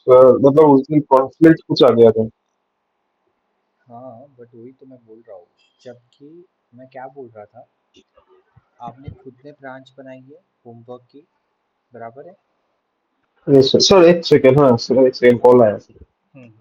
मतलब उस दिन कॉन्फ्लिक्ट कुछ आ गया था। हाँ बट वही तो मैं बोल रहा हूँ। जबकि मैं क्या बोल रहा था, आपने खुद ने ब्रांच बनाई है होमवर्क की, बराबर है। Yes sir. सर एक सेकंड, हाँ सर एक सेकंड, कॉल आया सर। हम्म।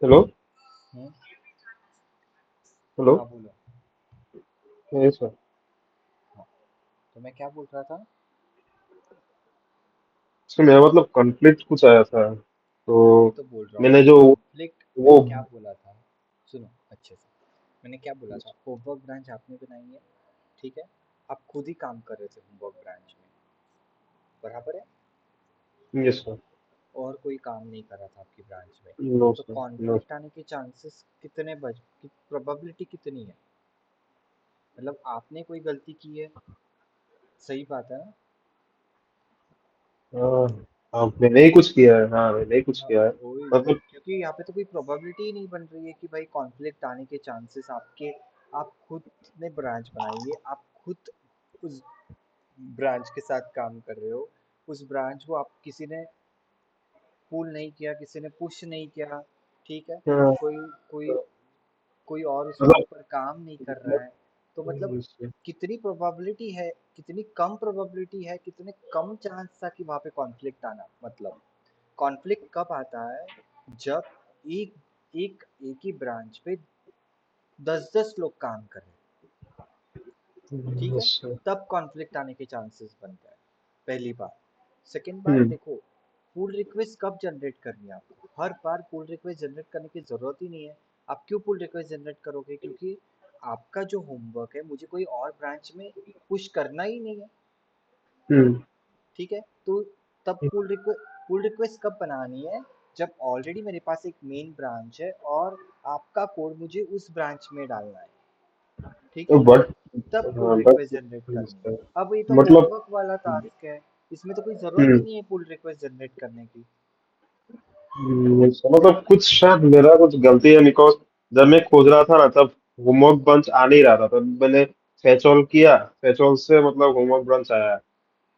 हेलो। हम्म। हेलो। हाँ बोलो। Yes sir. हाँ, तो मैं क्या बोल रहा था। सर मेरा मतलब कॉन्फ्लिक्ट कुछ आया था तो मैं वही तो बोल रहा हूँ मैंने जो कॉन्फ्लिक्ट। वो। मैं क्या बोला था, सुनो अच्छे से। मैंने क्या बोला था, होमवर्क ब्रांच आपने बनाई है, ठीक है। आप खुद ही काम कर रहे थे होमवर्क ब्रांच में, बराबर है। Yes sir. और कोई काम नहीं कर रहा था आपकी ब्रांच में। नो तो सर। नो। कॉन्फ्लिक्ट आने के चांसेस कितने प्रोबेबिलिटी कितनी है। मतलब आपने कोई गलती की है, सही बात है ना। हाँ हाँ, मैंने ही कुछ किया है, हाँ मैंने ही कुछ हाँ, किया है। वही मतलब क्योंकि यहाँ पे तो कोई प्रोबेबिलिटी ही नहीं बन रही है कि भाई कॉन्फ्लिक्ट आने के चांसेस आपके। आप खुद ने ब्रांच बनाई है, आप खुद उस ब्रांच के साथ काम कर रहे हो। उस ब्रांच को आप किसी ने पुल नहीं किया, किसी ने पुश नहीं किया, ठीक है। हाँ, कोई कोई कोई और उसके मतलब ऊपर काम नहीं कर रहा है। तो मतलब कितनी प्रोबेबिलिटी है, कितनी कम प्रोबेबिलिटी है, कितने कम चांस था कि वहाँ पे कॉन्फ्लिक्ट आना। मतलब कॉन्फ्लिक्ट कब आता है, जब एक एक एक ही ब्रांच पे 10-10 लोग काम कर रहे हैं, ठीक है। Yes sir. तब कॉन्फ्लिक्ट आने के चांसेस बनता है, पहली बात। सेकेंड बात हम्म। देखो, पुल रिक्वेस्ट कब जनरेट करनी है आपको। हर बार पुल रिक्वेस्ट जनरेट करने की जरूरत ही नहीं है। आप क्यों पुल रिक्वेस्ट जनरेट करोगे, क्योंकि आपका जो होमवर्क है मुझे कोई और ब्रांच में पुश करना ही नहीं है, हम्म। ठीक है। तो तब पुल रिक्वेस्ट कब बनानी है, जब ऑलरेडी मेरे पास एक मेन ब्रांच है और आपका कोड मुझे उस ब्रांच में डालना है, ठीक है। बट तब पुल हाँ रिक्वेस्ट बट जनरेट करनी है। अब ये तो मतलब होमवर्क वाला टास्क है, इसमें तो कोई जरूरत ही हम्म नहीं है पुल रिक्वेस्ट जनरेट करने की। मतलब कुछ शायद मेरा कुछ गलती है, बिकॉज जब मैं खोज रहा था ना तब होमवर्क ब्रांच आ नहीं रहा था, तब मैंने फैच ऑल किया, फैच ऑल से मतलब होमवर्क ब्रांच आया।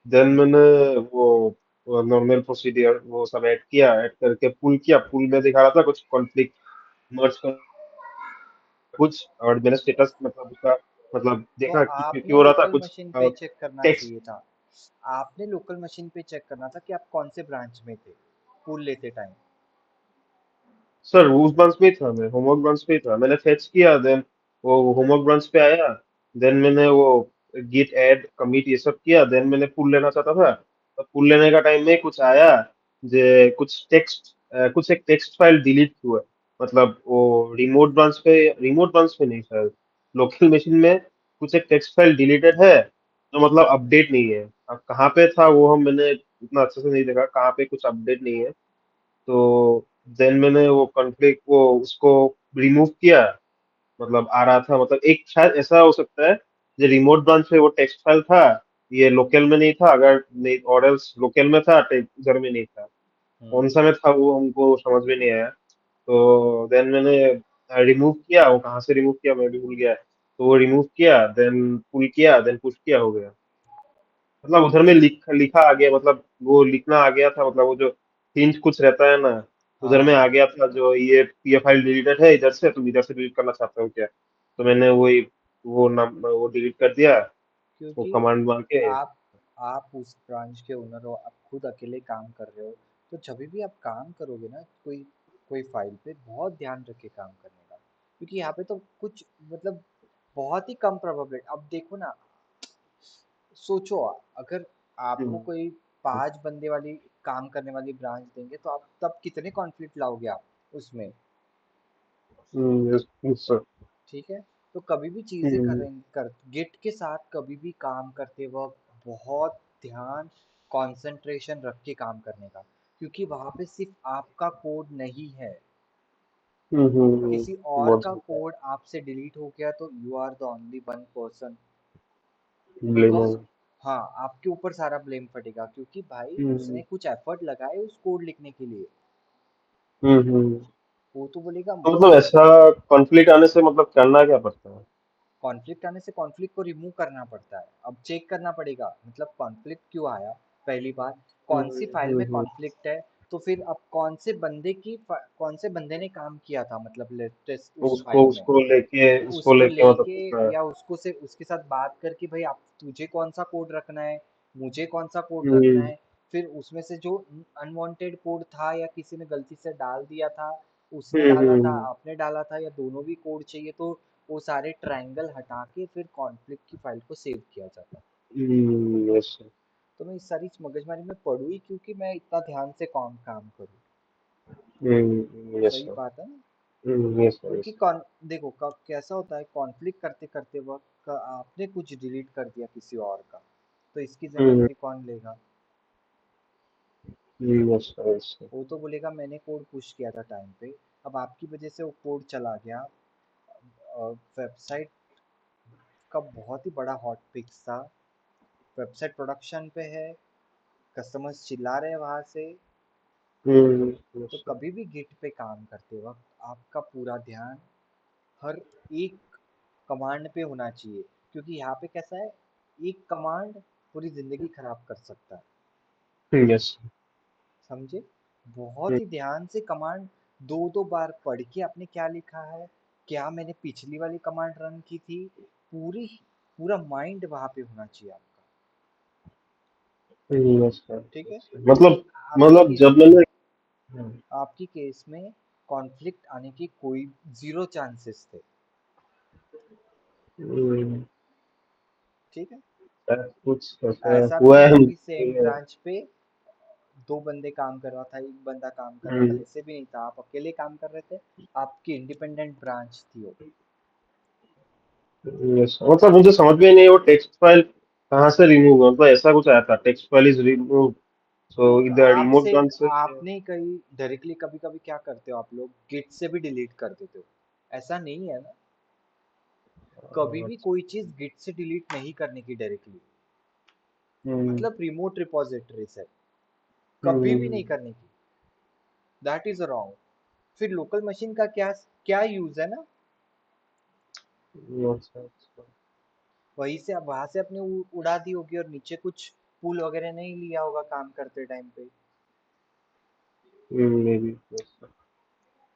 देन मैंने वो नॉर्मल प्रोसीडियर वो सब ऐड किया, ऐड करके पुल किया, पुल में दिखा रहा था कुछ कॉन्फ्लिक्ट मर्ज कर कुछ, और मैंने स्टेटस मतलब उसका मतलब तो देखा कि क्यों आपने क्यों हो रहा था लोकल कुछ मशीन पे चेक करना टेक्स्ट। चाहिए था। आपने लोकल मशीन पे चेक करना था कि आप कौन से ब्रांच में थे पुल लेते टाइम। सर उस ब्रांच में ही था, मैं होमवर्क ब्रांच में ही था, मैंने फेच किया, देन वो होमवर्क ब्रांच पे आया। देन मैंने वो गिट ऐड कमिट ये सब किया, देन मैंने पुल लेना चाहता था। तो पुल लेने का टाइम में कुछ आया, जे कुछ टेक्स्ट, कुछ एक टेक्स्ट फाइल डिलीट हुआ। मतलब वो रिमोट ब्रांच पे नहीं शायद, लोकल मशीन में कुछ एक टेक्स्ट फाइल डिलीटेड है, जो मतलब अपडेट नहीं है। अब कहाँ पे था वो हम मैंने उतना अच्छे से नहीं देखा, कहाँ पे कुछ अपडेट नहीं है। तो देन मैंने वो कॉन्फ्लिक्ट वो उसको रिमूव किया। मतलब आ रहा था, मतलब एक शायद ऐसा हो सकता है जो रिमोट ब्रांच में वो टेक्स्ट फाइल था, ये लोकल में नहीं था, अगर नहीं और एल्स लोकल में था उधर में नहीं था। हम्म। कौन सा में था वो हमको समझ में नहीं आया। तो देन मैंने रिमूव किया, वो कहाँ से रिमूव किया मैं भी भूल गया, तो वो रिमूव किया, देन पुल किया, देन पुश किया, हो गया। मतलब उधर में लिखा आ गया, मतलब वो लिखना आ गया था, मतलब वो जो हिंट कुछ रहता है ना, उधर में हाँ। आ गया था जो ये फाइल डिलीटेड है इधर से, तुम इधर से डिलीट करना चाहते हो क्या। तो मैंने वही वो नाम वो डिलीट कर दिया, वो क्योंकि कमांड मार के। आप आप उस ब्रांच के ओनर हो, आप खुद अकेले काम कर रहे हो, तो जब भी आप काम करोगे ना कोई कोई फाइल पे, बहुत ध्यान रख के काम करने का, क्योंकि यहाँ पे तो कुछ मतलब बहुत ही कम प्रोबेबिलिटी। अब देखो ना, सोचो अगर आपको हम्म, कोई 5 बंदे वाली काम करने वाली ब्रांच देंगे तो आप तब कितने कॉन्फ्लिक्ट लाओगे आप उसमें। yes, yes, sir. ठीक है, तो कभी भी चीजें हम्म, करें कर गिट के साथ कभी भी काम करते वक्त बहुत ध्यान, कंसंट्रेशन रख के काम करने का, क्योंकि वहां पे सिर्फ आपका कोड नहीं है, किसी और बहुत का ज्यादा कोड आपसे डिलीट हो गया तो you are the only one person. Blame because होगा। हाँ, आपके ऊपर सारा ब्लेम फटेगा, क्योंकि भाई हम्म उसने कुछ एफर्ट लगाए उस कोड लिखने के लिए। हम्म। वो तो बोलेगा तो मतलब ऐसा कॉन्फ्लिक्ट आने से मतलब करना क्या पड़ता है? कॉन्फ्लिक्ट आने से कॉन्फ्लिक्ट को रिमूव करना पड़ता है। अब चेक करना पड़ेगा मतलब कॉन्फ्लिक्ट क्यों आया, पहली बात कौन सी फाइल में हम्म। कॉन्फ्लिक्ट है, तो फिर अब कौन से बंदे ने काम किया था मतलब लेटेस्ट तो उस उसको फाइल में। उसको उसको लेके मतलब लेके पूछना है। या उसको से उसके साथ बात करके भाई आप तुझे कौन सा कोड रखना है, मुझे कौन सा कोड रखना हम्म है। फिर उसमें से जो अनवांटेड कोड था या किसी ने गलती से डाल दिया था, उसने डाला था हम्म आपने डाला था या दोनों भी कोड चाहिए, तो वो सारे ट्रायंगल हटा के फिर कॉन्फ्लिक्ट की फाइल को सेव किया जाता है। यस। तो मैं इस सारी मगजमारी में पढ़ू ही क्योंकि मैं इतना ध्यान से कौन काम करूँ। यस सही सर। बात है ना। यस सर, क्योंकि यस। कौन देखो कब कैसा होता है कॉन्फ्लिक्ट करते करते वक्त आपने कुछ डिलीट कर दिया किसी और का, तो इसकी हम्म जिम्मेदारी कौन लेगा। Yes sir, yes sir. वो तो बोलेगा मैंने कोड पुश किया था टाइम पे, अब आपकी वजह से वो कोड चला गया। वेबसाइट का बहुत ही बड़ा हॉट पिक्स था, वेबसाइट प्रोडक्शन पे है, कस्टमर्स चिल्ला रहे हैं वहां से। तो यस सर। कभी भी गिट पे काम करते वक्त आपका पूरा ध्यान हर एक कमांड पे होना चाहिए, क्योंकि यहाँ पे कैसा है, एक कमांड पूरी जिंदगी खराब कर सकता है। यस। समझे, बहुत ही ध्यान से कमांड दो दो बार पढ़ के आपने क्या लिखा है, क्या मैंने पिछली वाली कमांड रन की थी, पूरी पूरा माइंड वहां पे होना चाहिए आपका। यस सर, ठीक है, क्योंकि मतलब आपकी केस जब मैंने आपकी केस में कॉन्फ्लिक्ट आने की कोई जीरो चांसेस थे। ठीक है, कुछ ऐसा ऐसा भी हुआ नहीं है था कि सेम मुझे। ब्रांच पे 2 बंदे काम कर रहा था, एक बंदा काम कर रहा था, हम्म, ऐसे भी नहीं था, आप अकेले काम कर रहे थे, आपकी इंडिपेंडेंट ब्रांच थी वो। यस, मतलब मुझे समझ में नहीं वो टेक्स्ट फाइल कहाँ से रिमूव हुआ, मतलब ऐसा कुछ आया था टेक्स्ट फाइल इज रिमूव, तो सो इधर रिमोट आपसे ब्रांच से। आपने कहीं डायरेक्टली कभी कभी क्या करते हो आप लोग गिट से भी डिलीट कर देते हो, ऐसा नहीं है ना। कभी भी कोई चीज गिट से डिलीट नहीं करने की डायरेक्टली, हम्म मतलब रिमोट रिपोजिटरी से कभी भी हम्म नहीं करने की, दैट इज रॉन्ग। फिर लोकल मशीन का क्या क्या यूज है ना। अच्छा, अच्छा। वहीं से वहां से अपने उड़ा दी होगी और नीचे कुछ पुल वगैरह नहीं लिया होगा काम करते टाइम पे। May be. तो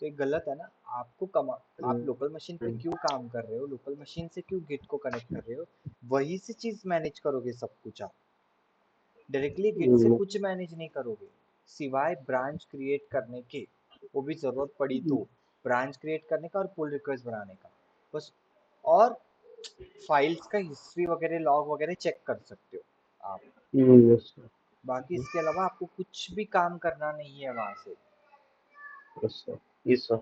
ये गलत है ना। आपको आप लोकल मशीन पे क्यों काम कर रहे हो, लोकल मशीन से क्यों गिट को कनेक्ट कर रहे हो, वही से चीज मैनेज करोगे सब कुछ आप, डायरेक्टली गिट से कुछ मैनेज नहीं करोगे, सिवाय ब्रांच क्रिएट करने के, वो भी जरूरत पड़ी तो ब्रांच क्रिएट करने का और पुल रिक्वेस्ट बनाने का बस। और फाइल्स का हिस्ट्री वगैरह लॉग वगैरह चेक कर सकते हो आप, यस बाकी इसके अलावा आपको कुछ भी काम करना नहीं है वहां से। Sir, yes sir.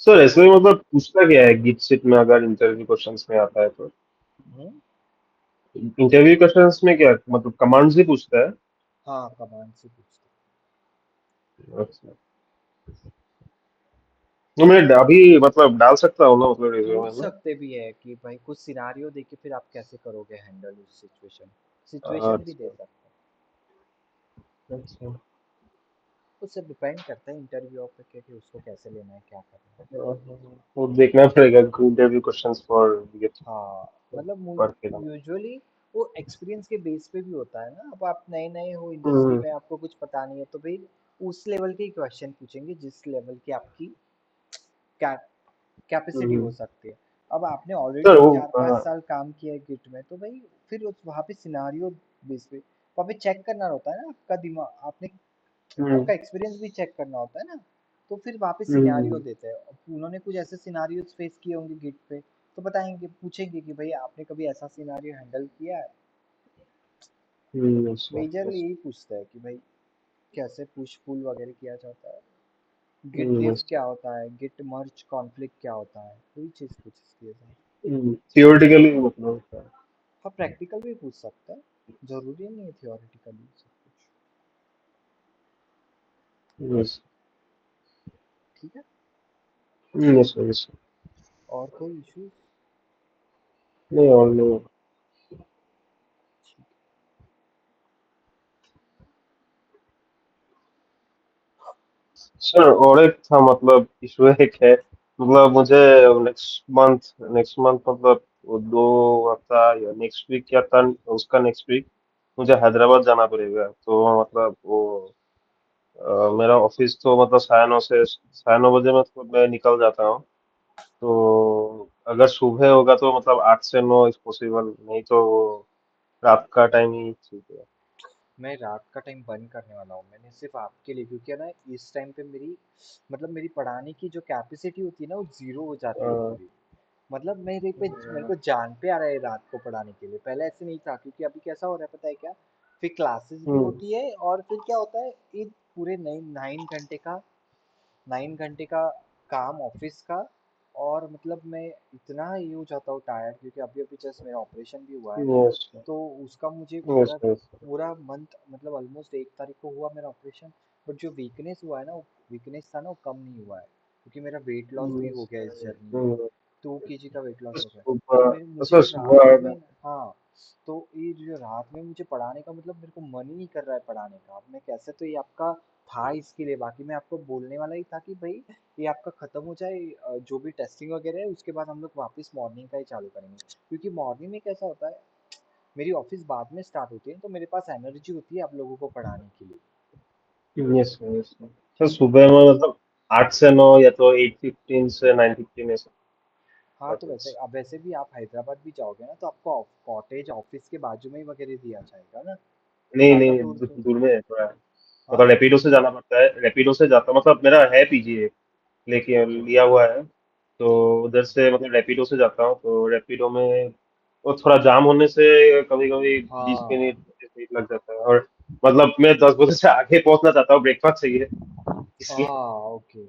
सर ऐसे में मतलब पूछता क्या है गिट सिट में अगर इंटरव्यू क्वेश्चंस में आता है तो? हम्म, इंटरव्यू क्वेश्चंस में क्या मतलब कमांड्स ही पूछता है? हाँ कमांड से पूछते अच्छा, तो मैं अभी मतलब डाल सकता हूँ ना मतलब पूछ रिज्यूमे में? सकते भी है कि भाई कुछ सिनारियो देके फिर आप कैसे करोगे हैंडल उस सिचुएशन, सिचुएशन भी दे अच्छा, सकते हैं। अच्छा। उससे डिपेंड करता है इंटरव्यू पे कि उसको कैसे लेना है क्या करना है। वो देखना पड़ेगा इंटरव्यू क्वेश्चंस फॉर गिट हाँ, मतलब पर के। यूजुअली वो एक्सपीरियंस के बेस पे भी होता है ना, अब आप नए नए हो इंडस्ट्री हम्म में, आपको कुछ पता नहीं है, तो भाई उस लेवल के क्वेश्चन पूछेंगे जिस लेवल की आपकी कैपेसिटी हो हम्म सकती है। अब आपने सर ऑलरेडी वो 4-5 साल काम किया है गिट में, तो भाई फिर वहाँ पे सिनारियो बेस पे वहाँ पे चेक करना होता है ना, आपका दिमाग आपने हम्म, आपका एक्सपीरियंस भी चेक करना होता है ना। तो फिर वहाँ पे सिनारियो हम्म, देते हैं, अब उन्होंने कुछ ऐसे सिनारियोज फेस किए होंगे गिट पे, तो बताएंगे, पूछेंगे कि भाई आपने कभी ऐसा सिनारियो हैंडल किया है। yes, sir, मेजरली yes, यही पूछता है कि भाई कैसे पुश पुल वगैरह किया जाता है, गिट yes, डिफ क्या होता है, गिट मर्ज कॉन्फ्लिक्ट क्या होता है, पूरी चीज़ पूछती है सर। थियोरेटिकली मतलब होता है। हाँ, प्रैक्टिकल भी पूछ सकता है, जरूरी नहीं है थियोरेटिकली सब कुछ। Yes, ठीक है। yes, sir, yes, sir. और कोई इश्यूज? नहीं और नहीं। ठीक सर और एक था मतलब इशू एक है, मतलब मुझे नेक्स्ट मंथ मतलब वो 2 हफ्ता या नेक्स्ट वीक या टर्न उसका नेक्स्ट वीक मुझे हैदराबाद जाना पड़ेगा। तो मतलब वो मेरा ऑफिस तो मतलब 9:30 बजे मतलब मैं निकल जाता हूँ। तो अगर सुबह होगा तो मतलब 8 से 9 इज पॉसिबल, नहीं तो वो रात का टाइम ही ठीक है। मैं रात का टाइम बंद करने वाला हूँ, मैंने सिर्फ आपके लिए, क्योंकि है ना इस टाइम पे मेरी मतलब मेरी पढ़ाने की जो कैपेसिटी होती है ना वो जीरो हो जाती है अ, पूरी। मतलब मेरे को जान पे आ रहा है रात को पढ़ाने के लिए, पहले ऐसे नहीं था, क्योंकि अभी कैसा हो रहा है पता है क्या, फिर क्लासेस भी हम्म, होती है और फिर क्या होता है, एक पूरे 9 घंटे का काम ऑफिस का। और मतलब मैं इतना ये हो जाता हूँ टायर्ड, क्योंकि अभी अभी जस्ट मेरा ऑपरेशन भी हुआ है, यस, तो उसका मुझे यस, पूरा यस, पूरा मंथ मतलब ऑलमोस्ट 1 तारीख को हुआ मेरा ऑपरेशन। बट जो वीकनेस हुआ है ना, वो वीकनेस था ना, वो कम नहीं हुआ है, क्योंकि मेरा वेट लॉस भी हो यस, गया इस जर्नी में। हम्म, 2 kg का वेट लॉस हो गया। तो सुबह, मेरे अच्छा मुझे सुबह रात आएगा। में, हाँ, तो ये जो रात में मुझे पढ़ाने का मतलब मेरे को मन ही नहीं कर रहा है पढ़ाने का। अब मैं कैसे, तो ये आपका था इसके लिए, बाकी मैं आपको बोलने वाला ही था कि भाई ये आपका खत्म हो जाए, जो भी टेस्टिंग वगैरह है उसके बाद हम लोग वापस मॉर्निंग का ही चालू करेंगे, क्योंकि मॉर्निंग में कैसा होता है, मेरी ऑफिस बाद में स्टार्ट होती है, तो मेरे पास एनर्जी होती है आप लोगों को पढ़ाने के लिए। यस, यस, अच्छा सुबह में मतलब 8 से 9 या तो 8:15 से 9:15 ऐसा। हाँ, तो वैसे अब वैसे भी आप हैदराबाद भी जाओगे ना, तो आपको कॉटेज ऑफिस के बाजू में ही वगैरह दिया जाएगा ना, नहीं ज़्यादा नहीं, दूर तो। दूर में है थोड़ा। हाँ। मतलब रैपिडो से जाना पड़ता है, रैपिडो से जाता मतलब मेरा है पीजी है, लेके ओके। लिया हुआ है। तो उधर से मतलब रैपिडो से जाता हूँ, तो रैपिडो में वो थोड़ा जाम होने से कभी कभी 20 मिनट हाँ। 25 मिनट लग जाता है। और मतलब मैं 10 बजे से आगे पहुंचना चाहता हूँ, ब्रेकफास्ट चाहिए इसलिए। हाँ, ओके।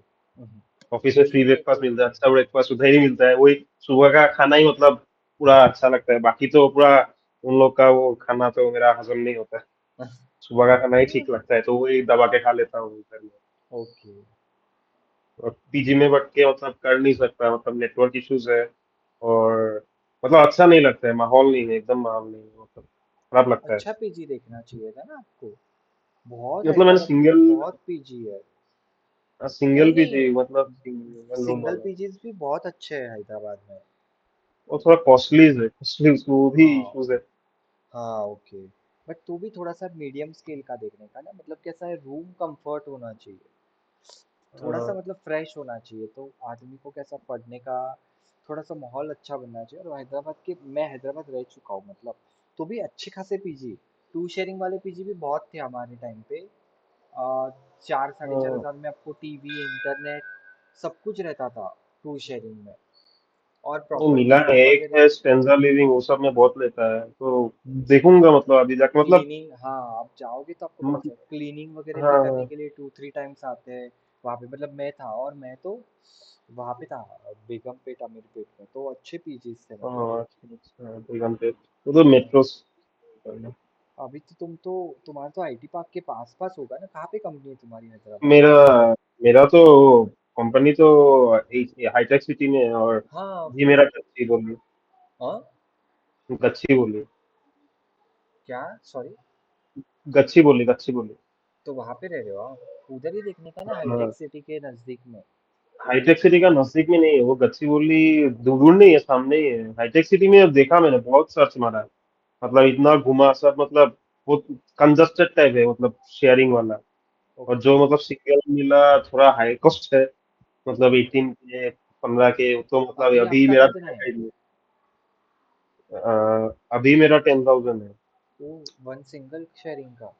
ऑफिस में फ्री चलो ब्रेकफास्ट कोई मिलता है, अच्छा ब्रेकफास्ट उधर ही मिलता है, वही सुबह का खाना ही मतलब पूरा अच्छा लगता है, बाकी तो पूरा उन लोग का वो खाना तो मेरा हजम नहीं होता है। सुबह का खाना ही ठीक लगता है, तो वही दबा के खा लेता हूँ घर में। ओके। और पीजी में बैठ के मतलब कर नहीं सकता, मतलब नेटवर्क इश्यूज है। और मतलब अच्छा नहीं लगता है, माहौल नहीं है, एकदम माहौल नहीं है, मतलब खराब लगता है। अच्छा पीजी देखना चाहिए था ना आपको, बहुत मतलब मैंने हैदराबाद में बहुत पीजी है। सिंगल नहीं नहीं, पीजी मतलब सिंगल रूम सिंगल वाला। पीजीज भी बहुत अच्छे हैं हैदराबाद में। वो थोड़ा कॉस्टली वो भी हाँ। इश्यूज है। हाँ, ओके। बट तू भी थोड़ा सा मीडियम स्केल का देखने का ना, मतलब कैसा है, रूम कंफर्ट होना चाहिए, थोड़ा सा हाँ, मतलब फ्रेश होना चाहिए, तो आदमी को कैसा पढ़ने का थोड़ा सा माहौल अच्छा बनना चाहिए। और हैदराबाद के, मैं हैदराबाद रह चुका हूँ मतलब, तो भी अच्छे खासे पीजी, टू शेयरिंग वाले पीजी भी बहुत थे हमारे टाइम पे। 4 साढ़े 4 हजार में आपको टीवी इंटरनेट सब कुछ रहता था टू शेयरिंग में, और वो प्रॉपर मिला है, क्लीनिंग एक वगैरह। है स्टेंजा लिविंग, वो सब में बहुत लेता है, तो देखूंगा मतलब अभी जाके मतलब। क्लीनिंग, हाँ, आप जाओगे तो आपको पता मतलब चलेगा, क्लीनिंग वगैरह भी करने हाँ, के लिए 2-3 टाइम्स आते हैं वहाँ पे। मतलब मैं था, और मैं तो वहाँ पे था, बेगम पेट, अमीर पेट में, तो अच्छे पीजीज थे मतलब। हाँ, अच्छा, 2 घंटे वो तो मेट्रो से। अभी तो तुम्हारा तो आईटी पार्क के पास पास होगा ना, कहाँ पे कंपनी है तुम्हारी हैदराबाद में? मेरा मेरा तो कंपनी तो हाईटेक सिटी में है, और हाँ, ये फिर मेरा गच्ची बोली, हाँ, गच्ची बोली, क्या, सॉरी? गच्ची बोली। तो वहाँ पे रह रहे हो आप, उधर ही देखने का ना, हाँ, हाईटेक सिटी के नजदीक में। हाईटेक सिटी का नजदीक में नहीं है वो, गच्ची बोली दूर नहीं है, सामने ही है। हाईटेक सिटी में अब देखा मैंने, बहुत सर्च मारा है, मतलब इतना घुमा सब, मतलब वो कंजस्टेड टाइप है, मतलब शेयरिंग वाला। और ओके। जो मतलब सिंगल मिला थोड़ा हाई कॉस्ट है, मतलब 18 के 15 के, तो मतलब अभी अभी आपका मेरा कितना है? अभी मेरा 10,000 है। वो वन सिंगल शेयरिंग का।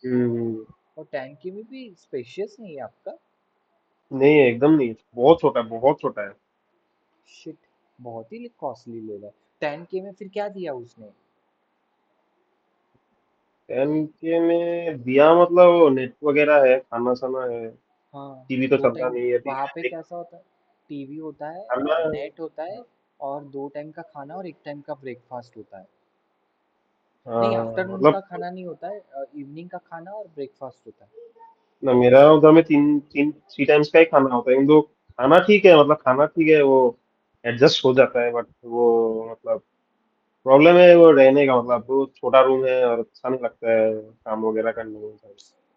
हम्म। और 10K में भी स्पेशियस नहीं है आपका? नहीं है, एकदम नहीं, बहुत छोटा है, बहुत छोटा है। शिट, बहुत ही कॉस्टली ले रहा है। 10K में फिर क्या दिया उसने? 10K में दिया मतलब नेट वगैरह है, खाना साना है, हाँ, टीवी तो दो चलता टाइम। नहीं है, टीवी वहाँ में पे देख कैसा होता है? टीवी होता है, खाना। नेट होता है, और 2 टाइम का खाना और 1 टाइम का ब्रेकफास्ट होता है। नहीं, हाँ आफ्टरनून का मतलब, खाना नहीं होता है, इवनिंग का खाना और ब्रेकफास्ट होता है। ना मेरा उधर में तीन तीन 3 टाइम्स का ही खाना होता है, किंतु खाना ठीक है, मतलब खाना ठीक है, वो एडजस्ट हो जाता है, बट वो मतलब प्रॉब्लम है वो रहने का, मतलब वो छोटा रूम है और अच्छा नहीं लगता है काम वगैरह करने में,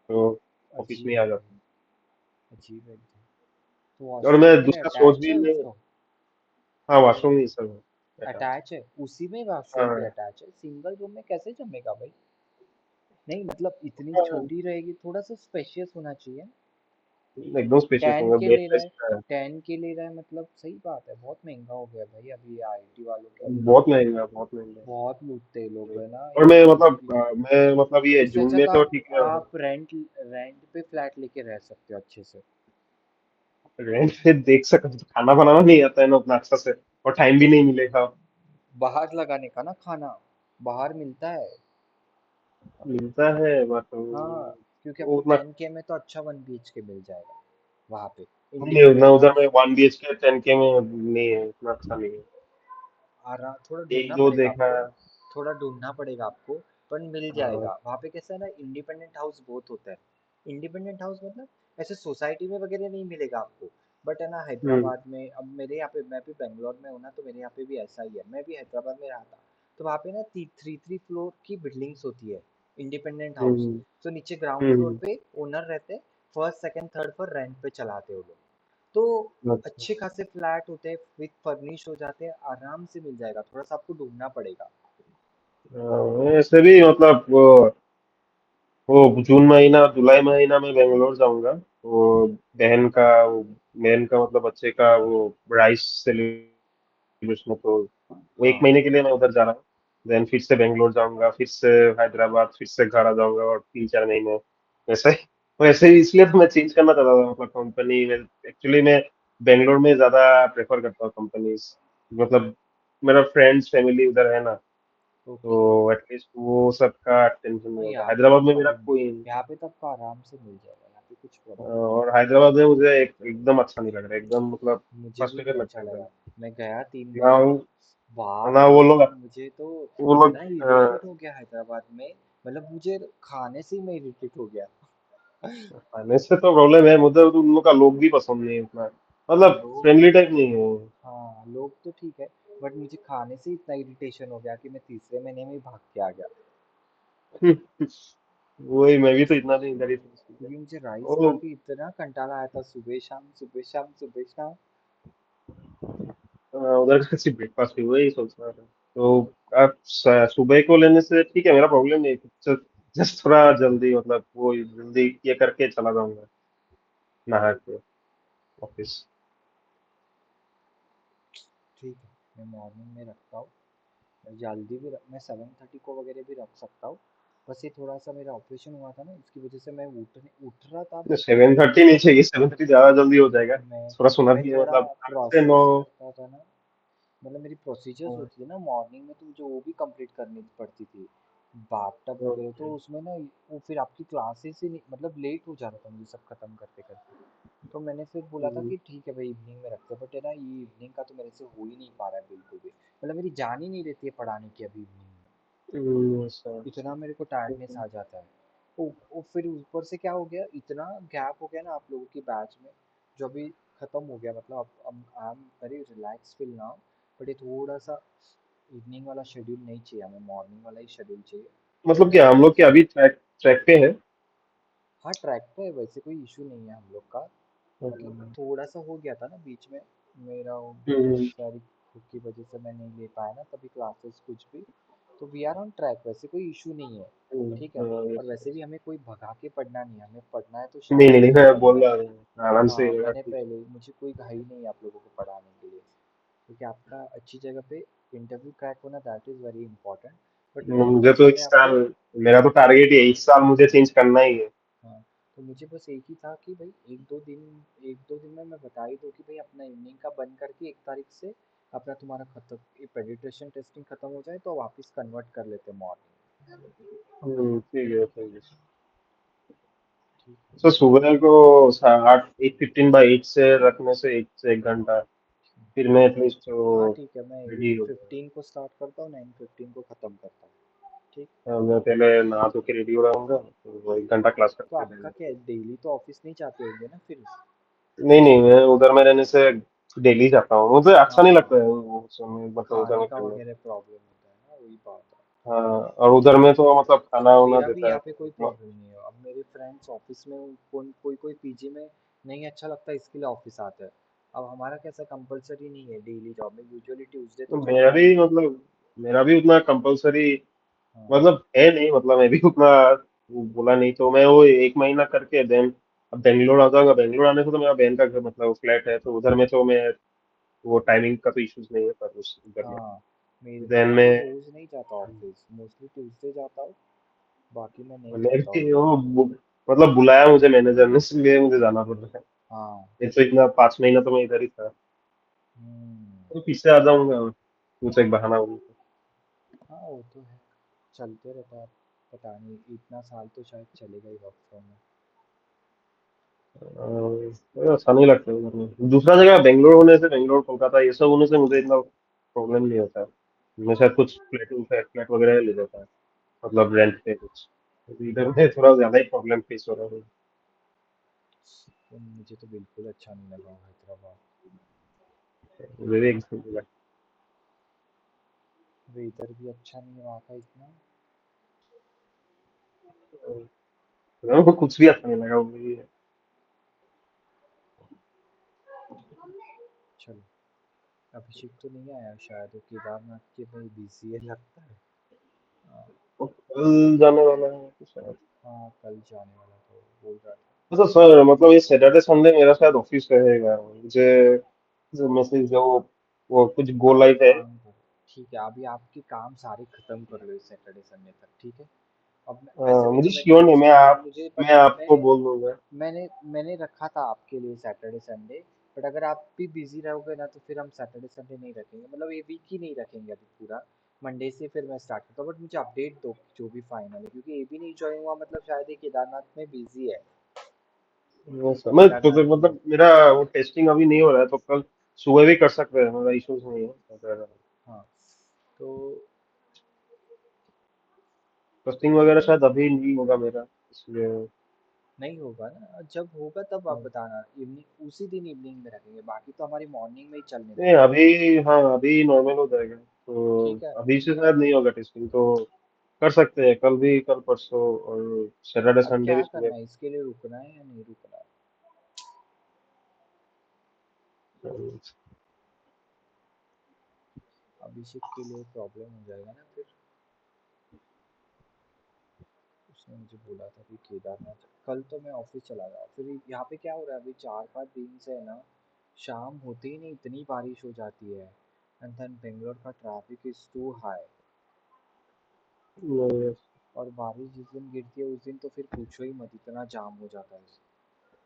तो ऑफिस में ही अजीब आ है जाता भाई, अजीब है एकदम। तो हूँ। और वॉशरूम मैं वगैरह दूसरा सोच अटैच भी है नहीं। उसको? हाँ, वॉशरूम ही सब है attached। अटैच है, उसी में वॉशरूम भी हाँ अटैच है? सिंगल रूम में कैसे जमेगा भाई? नहीं मतलब इतनी हाँ, छोटी रहेगी, थोड़ा सा स्पेशियस होना चाहिए। एकदम स्पेशियस टेन होगा, के बेड ले रहा साइज है, का है। 10K ले रहा है, मतलब सही बात है, बहुत महंगा हो गया भाई अभी आईटी वालों के लिए। बहुत महंगा, बहुत महंगा। बहुत लूटते हैं लोग है ना और ये मैं मतलब चीज। मैं मतलब ये इससे जून अच्छा में तो तो आप ठीक है। आप रेंट रेंट पे फ्लैट लेके रह सकते हो अच्छे से। रेंट पे देख सकते हो, तो खाना बनाना नहीं आता है ना उतना अच्छा से, और टाइम भी तो नहीं मिलेगा। बाहर लगाने का ना खाना, बाहर मिलता है। मिलता है बट हाँ, क्योंकि वो आपको उतना 10K में तो अच्छा 1 BHK मिल जाएगा वहाँ पे। नहीं, उतना इंडिपेंडेंट उधर में हाउस। 1 BHK 10K में नहीं है, उतना अच्छा नहीं है। आराम, थोड़ा एक ढूंढना दो पड़ेगा देखा आपको। है। थोड़ा ढूंढना पड़ेगा आपको। पर मिल हाँ। जाएगा वहाँ पे। कैसा है ना, इंडिपेंडेंट हाउस बहुत होता है। इंडिपेंडेंट हाउस मतलब ऐसे सोसाइटी में वगैरह नहीं मिलेगा आपको। बट है ना, हम्म हैदराबाद में, अब मेरे यहाँ पे, मैं भी बेंगलोर में हूँ ना, तो मेरे यहाँ पे भी ऐसा ही है। मैं भी हैदराबाद में रहा था। तो वहाँ पे ना 3 3 फ्लोर की बिल्डिंग्स होती है, इंडिपेंडेंट हाउस। हम्म तो नीचे ग्राउंड फ्लोर हम्म पे ओनर रहते हैं, फर्स्ट सेकंड थर्ड पर रेंट पे चलाते हैं वो लोग। तो अच्छा। अच्छे खासे फ्लैट होते हैं, विथ फर्निश हो जाते हैं, आराम से मिल जाएगा, थोड़ा सा आपको ढूंढना पड़ेगा। ऐसे भी मतलब वो जून महीना जुलाई महीना में बेंगलोर जाऊंगा, वो बहन का वो बहन का मतलब बच्चे का वो राइस सेलिब्रेशन, तो वो एक हाँ, महीने के लिए मैं उधर जा रहा हूँ। देन फिर से बेंगलोर जाऊंगा, फिर से हैदराबाद, फिर से घर आ जाऊंगा, और 3 4 महीने वैसे ही इसलिए तो मैं चेंज करना चाहता था, मतलब कंपनी में। एक्चुअली मैं बेंगलोर में ज्यादा प्रेफर करता हूँ कंपनीज, मतलब मेरा फ्रेंड्स फैमिली उधर है ना, ओके। तो एटलीस्ट वो सबका टेंशन नहीं हाँ, होता। यहाँ पे तो हैदराबाद में मेरा प्रॉब्लम, कोई यहाँ पे तो आपको आराम से मिल जाएगा, यहाँ पे कुछ प्रॉब्लम नहीं और हैदराबाद में मुझे एकदम अच्छा नहीं लग रहा है, एकदम मतलब है। मुझे भी फ्रस्ट्रेटेड नहीं लगता अच्छा है एकदम। लगा। मैं गया 3 बार। ना बाप ना रे, वो लोग मुझे तो वो लोग इतना इरिटेट हो गया हैदराबाद में। मतलब मुझे खाने से ही मैं इरिटेट हो गया। खाने से तो प्रॉब्लम है, मुझे तो उन लोग का लोग भी पसंद नहीं है उतना, मतलब लोग, फ्रेंडली टाइप नहीं है। हाँ लोग तो ठीक है, बट मुझे खाने से इतना इरिटेशन हो गया कि मैं तीसरे महीने में ही भाग के आ गया। वही, मैं भी तो इतना नहीं इधर ही था। क्योंकि मुझे राइस खा वो के इतना कंटाला आया था, सुबह शाम सुबह शाम सुबह शाम। उधर का सिर्फ ब्रेकफास्ट ही, वही सोच रहा था। तो आप सुबह को लेने से ठीक है, मेरा प्रॉब्लम नहीं है, जस्ट थोड़ा जल्दी, मतलब वो जल्दी ये करके चला जाऊंगा नहा के ऑफिस। ठीक है, मैं मॉर्निंग में रखता हूँ। मैं जल्दी भी मैं 7:30 को वगैरह भी रख सकता हूँ। बस ये थोड़ा सा मेरा ऑपरेशन हुआ था ना, इसकी वजह से मैं उठ रहा था बट 7:30 नहीं चाहिए, 7:30 ज्यादा जल्दी हो जाएगा, मैं थोड़ा सुना मैं भी है, थोड़ा मतलब 8 से 9। प्रोसेस करता था ना। मतलब मेरी प्रोसीजर्स होती है ना मॉर्निंग में, तो मुझे वो भी कंप्लीट करनी पड़ती थी। बाथटब वगैरह, तो उसमें ना वो फिर आपकी क्लासेस ही नहीं, मतलब लेट हो जाता था मुझे सब खत्म करते करते। तो मैंने फिर बोला था कि ठीक है भाई इवनिंग में रखते हैं, बट है ना ये इवनिंग का तो मेरे से हो ही नहीं पा रहा है बिल्कुल भी। मतलब मेरी जान ही नहीं रहती है पढ़ाने की अभी इवनिंग में। इतना मेरे को टायर्डनेस आ जाता है। वो फिर ऊपर से क्या हो गया, इतना गैप हो गया ना आप लोगों की बैच में, जो अभी खत्म हो गया। मतलब अब I am very relax feel now. But ये थोड़ा सा इवनिंग वाला शेड्यूल नहीं चाहिए हमें, मॉर्निंग वाला ही शेड्यूल चाहिए। मतलब थोड़ा क्या हम लोग क्या सा, अभी ट्रैक ट्रैक पे है? हाँ ट्रैक पे है, वैसे कोई इशू नहीं है हम लोग का। बाकी हम्म थोड़ा सा हो गया था ना बीच में, मेरा वो बहुत हम्म सारी खुद की वजह से मैं नहीं ले पाया ना तभी क्लासेस कुछ भी। तो वी आर ऑन ट्रैक, वैसे कोई इशू नहीं है। ठीक है। हाँ, और वैसे भी हमें कोई भगा के पढ़ना नहीं है, हमें पढ़ना है तो नहीं नहीं शांति नहीं, से मैं पढ़ना बोल है। रहा हूँ आराम से हाँ, रहेगा, मैंने ठीक पहले, मुझे कोई घाई नहीं है आप लोगों को पढ़ाने के लिए, क्योंकि आपका अच्छी जगह पे इंटरव्यू क्रैक होना, that is very important. But है। मेरे मुझे पास तो इस मैंने साल, आपको, मेरा तो मेरे टारगेट है इस साल मुझे चेंज करना ही है। हाँ, तो मुझे बस एक ही था कि भाई एक दो दिन में मैं बता ही दूँ कि भाई अपना इवनिंग का बंद करके 1 तारीख से अपना तुम्हारा खत्म, ये पेडिट्रेशन टेस्टिंग खत्म हो जाए तो वापस कन्वर्ट कर लेते मॉर्निंग। ठीक है ठीक है। ठीक है। तो सुबह को 8:15 by 8 से रखने से 1 से 1 घंटा, फिर मैं एटलीस्ट हाँ तो ठीक है, मैं रेडी एट हो फिफ्टीन को स्टार्ट करता हूँ, 9:15 को ख़त्म करता हूँ। ठीक। मैं पहले नहा धो के रेडी हो रहूंगा, तो वो 1 घंटा क्लास तो करके आपका देंगे। क्या है, डेली तो ऑफिस नहीं जाते होंगे ना फिर? नहीं नहीं, मैं उधर में रहने से डेली जाता हूँ, मुझे अच्छा नहीं लगता हाँ, है वो समय, मतलब उधर खाने में का करना। वगैरह प्रॉब्लम होता है ना, वही बात है। हाँ, और उधर में तो मतलब खाना वाना मेरा भी देता है यहाँ पे कोई तो। प्रॉब्लम नहीं है, अब मेरे फ्रेंड्स ऑफिस में, कोई कोई पीजी में नहीं अच्छा लगता इसके लिए ऑफिस आता है। अब हमारा कैसा कंपलसरी नहीं है डेली जॉब में, यूजुअली ट्यूसडे तो तो जाना ही है। मेरा भी उतना कंपलसरी हाँ मतलब है नहीं, मतलब मैं भी उतना वो बोला नहीं, तो मैं वो 1 महीना करके देन अब बेंगलोर आ जाऊंगा। बेंगलोर आने से तो मेरा बहन का घर मतलब फ्लैट है, तो उधर में तो मैं वो टाइमिंग का तो इश्यूज नहीं है, पर उस उधर में हाँ, देन मैं तो में रोज नहीं जाता ऑफिस, मोस्टली ट्यूसडे जाता हूँ, बाकी मैं नहीं मैं जाता हूँ भी फिर। मतलब बुलाया मुझे मैनेजर ने, इसलिए मुझे जाना पड़ रहा है। हाँ। नहीं तो इतना 5 महीना तो मैं इधर ही था, हम्म। तो पीछे आ जाऊंगा, कुछ एक बहाना होगा। हाँ वो तो है, चलते रहता है। पता नहीं, इतना साल तो शायद चलेगा ही वर्क फ्रॉम होम। अच्छा नहीं लगता है उधर में। दूसरा जगह बेंगलोर होने से, बेंगलोर कोलकाता ये सब होने से मुझे इतना प्रॉब्लम नहीं होता है। मैं शायद कुछ फ्लैट वगैरह ले लेता है, मतलब रेंट पे कुछ। तो इधर में थोड़ा ज्यादा ही प्रॉब्लम फेस हो रहा है। तो मुझे तो बिल्कुल अच्छा नहीं लगा वो हैदराबाद। मुझे भी एकदम नहीं वेदर भी अच्छा नहीं है वहाँ का इतना। लगता, वो कुछ भी अच्छा नहीं लगा मुझे। चलो, अभिषेक तो नहीं आया शायद, वो केदारनाथ के में बिजी है लगता है। हाँ। वो कल जाने वाला है तो शायद। हाँ, कल जाने वाला तो बोल रहा था। अच्छा सर, मतलब ये सैटरडे संडे मेरा शायद ऑफिस रहेगा, मुझे जो मैसेज जो वो कुछ तो गो आप एक लाइव है। काम करो, ठीक है, अभी आपके काम सारे खत्म कर लो सैटरडे संडे तक, ठीक है। अब वैसे भी मुझे मैं श्योर नहीं, ट्यूसडे, मुझे मैं आपको बोल दूंगा। मैंने मैंने रखा था आपके लिए सैटरडे संडे। बट अगर आप भी बिजी रहोगे ना तो फिर हम सैटरडे संडे नहीं रखेंगे, मतलब ये वीक ही नहीं रखेंगे अभी पूरा। मंडे से फिर मैं स्टार्ट करता हूँ, बट मुझे अपडेट दो जो भी फाइनल है, क्योंकि ये भी नहीं ज्वाइन हुआ, मतलब शायद ये केदारनाथ में बिजी है। मैं तो केदारनाथ की है। मतलब मेरा वो टेस्टिंग अभी नहीं हो रहा है, तो कल सुबह भी कर सकते हैं, मेरा इश्यूज नहीं है अगर हाँ। तो टेस्टिंग वगैरह शायद अभी नहीं होगा मेरा, इसलिए। नहीं होगा ना, जब होगा तब आप बताना, इवनिंग उसी दिन इवनिंग में रखेंगे, बाकी तो हमारी मॉर्निंग में ही चलने नहीं देंगे। अभी, हाँ अभी नॉर्मल हो जाएगा, तो ठीक है। अभी से शायद नहीं होगा टेस्टिंग, तो कर सकते हैं कल भी, कल परसों और सैटरडे अब संडे भी क्या सुबह। करना है, इसके लिए रुकना है या नहीं रुकना है? अभिषेक के लिए प्रॉब्लम हो जाएगा ना फिर। उसने मुझे बोला था कि केदारनाथ कल तो मैं ऑफिस चला गया, फिर यहाँ पे क्या हो रहा है, अभी 4-5 दिन से है ना, शाम होते ही नहीं इतनी बारिश हो जाती है। एंड देन बेंगलोर का ट्रैफिक इज टू हाई। और बारिश जिस दिन गिरती है उस दिन तो फिर पूछो ही मत, इतना जाम हो जाता है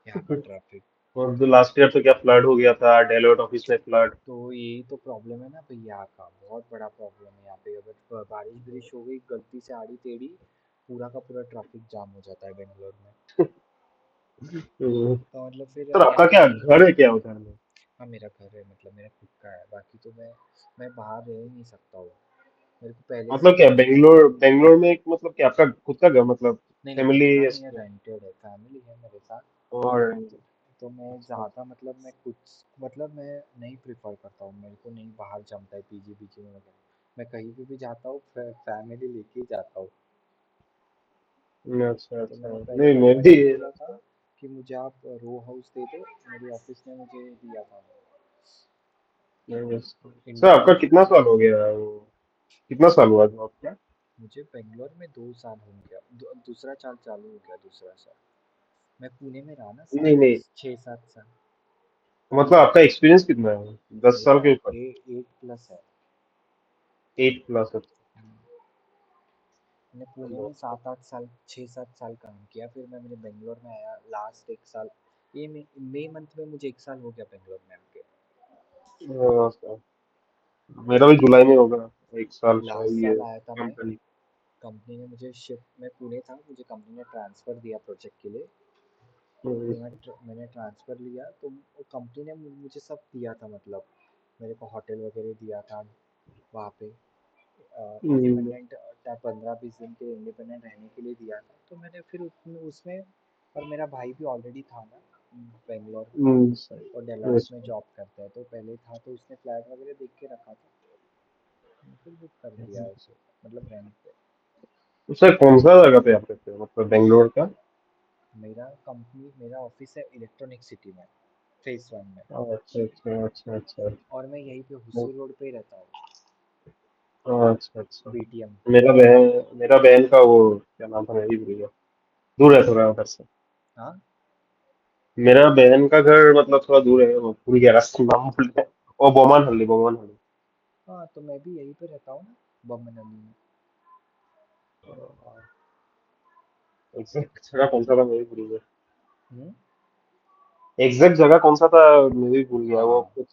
यहाँ का ट्रैफिक। और जो लास्ट ईयर तो क्या फ्लड हो गया था, डेलोट ऑफिस में फ्लड। तो यही तो प्रॉब्लम है ना भैया का, बहुत बड़ा प्रॉब्लम है यहाँ पे, अगर बारिश बिरिश हो गई गलती से आड़ी टेढ़ी, पूरा का पूरा ट्रैफिक जाम हो जाता है बेंगलोर में। सर तो मतलब फिर आपका यहाँ क्या पे, घर है क्या उधर में? हाँ मेरा घर है, मतलब मेरा खुद का है, बाकी तो मैं बाहर रह ही नहीं सकता हूँ, मेरे को पहले से मतलब ही क्या है। बेंगलोर बेंगलोर में मतलब क्या आपका खुद का घर, मतलब नहीं नहीं, फैमिली खुद का नहीं है, ऐसे? रेंटेड है, फैमिली है मेरे साथ। और तो, तो मैं अच्छा ज़्यादा मतलब मैं कुछ, मतलब मैं नहीं प्रिफर करता हूँ, मेरे को नहीं बाहर जमता है पीजी बीजी में वगैरह। मैं कहीं पे भी जाता हूँ फैमिली लेके ही जाता हूँ। अच्छा तो अच्छा, मैंने पहले नहीं मैं पापा भी। को बोला था कि मुझे आप रो हाउस दे दो, मेरी ऑफिस ने मुझे दिया था नहीं, सर इंडियन आपका कितना ऑफिस। साल हो गया है वो कितना साल हुआ जॉब का? मुझे बेंगलोर में 2 साल हो गया, दूसरा साल चालू हो गया, दूसरा साल। मैं पुणे में रहा ना नहीं सात नहीं, 6-7 साल। मतलब आपका एक्सपीरियंस कितना है? 10 साल मेरा के ऊपर? 8+ है। 8+? मैंने पुणे में 7-8 साल 6-7 साल काम किया, फिर मैंने बेंगलोर में आया लास्ट 1 साल। ये मई मंथ में मुझे 1 साल हो गया बेंगलोर में आके। अच्छा, मेरा भी जुलाई में होगा 1 साल शायद लास्ट ये साल आया था मैं। कंपनी। कंपनी ने मुझे शिफ्ट, मैं पुणे था, मुझे कंपनी ने ट्रांसफ़र दिया प्रोजेक्ट के लिए। हम्म, फिर मैंने ट्रांसफ़र लिया तो वो कंपनी ने मुझे सब दिया था, मतलब मेरे को होटल वगैरह दिया था वहाँ पे। हम्म, इंडिपेंडेंट 15-20 दिन के इंडिपेंडेंट रहने के लिए दिया था, तो मैंने फिर उसमें। और मेरा भाई भी ऑलरेडी था ना बेंगलोर में। हम्म, और डेलॉयट्स yes। में जॉब करता है, तो पहले था, तो उसने फ्लैट वगैरह देख के रखा था, फिर बुक कर दिया उसे, मतलब रेंट पे। सर कौन सा जगह पे आप रहते हो, मतलब बेंगलोर का? मेरा ऑफिस है इलेक्ट्रॉनिक सिटी में, फेज 1 में। अच्छा अच्छा अच्छा अच्छा। और मैं यहीं पे हुसूर रोड पे ही रहता हूँ, अच्छा अच्छा। बीटीएम। मेरा बहन का वो क्या नाम था, मैं भी भूल गया। दूर है थोड़ा उधर से। हाँ मेरा बहन का घर मतलब थोड़ा दूर है, वो भूल गया रास्ता, नाम भूल गया। ओ बोमन हल्ली, बोमन हल्ली। हाँ, तो मैं भी यहीं पे रहता हूँ ना, बमनली में। एग्जैक्ट जगह कौन सा था मैं भी भूल गया। हम्म। एग्जैक्ट जगह कौन सा था मैं भी भूल गया वो हाँ, कुछ।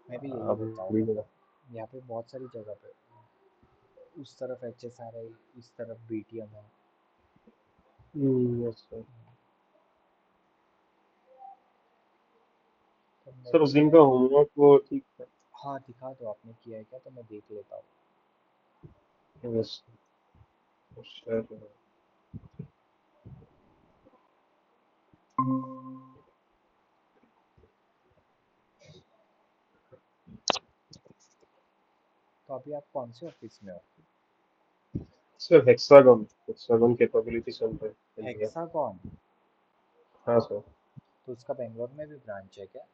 मैं भी यही रहता हूँ, भूल गया। मतलब यहाँ पे बहुत सारी जगह पे। उस तरफ HSR है, इस तरफ बीटीएम है। yes, sir। तो मैं सर भी उस दिन का होमवर्क वो ठीक था? हाँ, दिखा दो, आपने किया है क्या, तो मैं देख लेता हूँ। यस। तो अभी आप कौन से ऑफिस में हो? Sir hexagon, hexagon capability centre India. Hexagon? हाँ सर। तो उसका बेंगलोर में भी ब्रांच है क्या?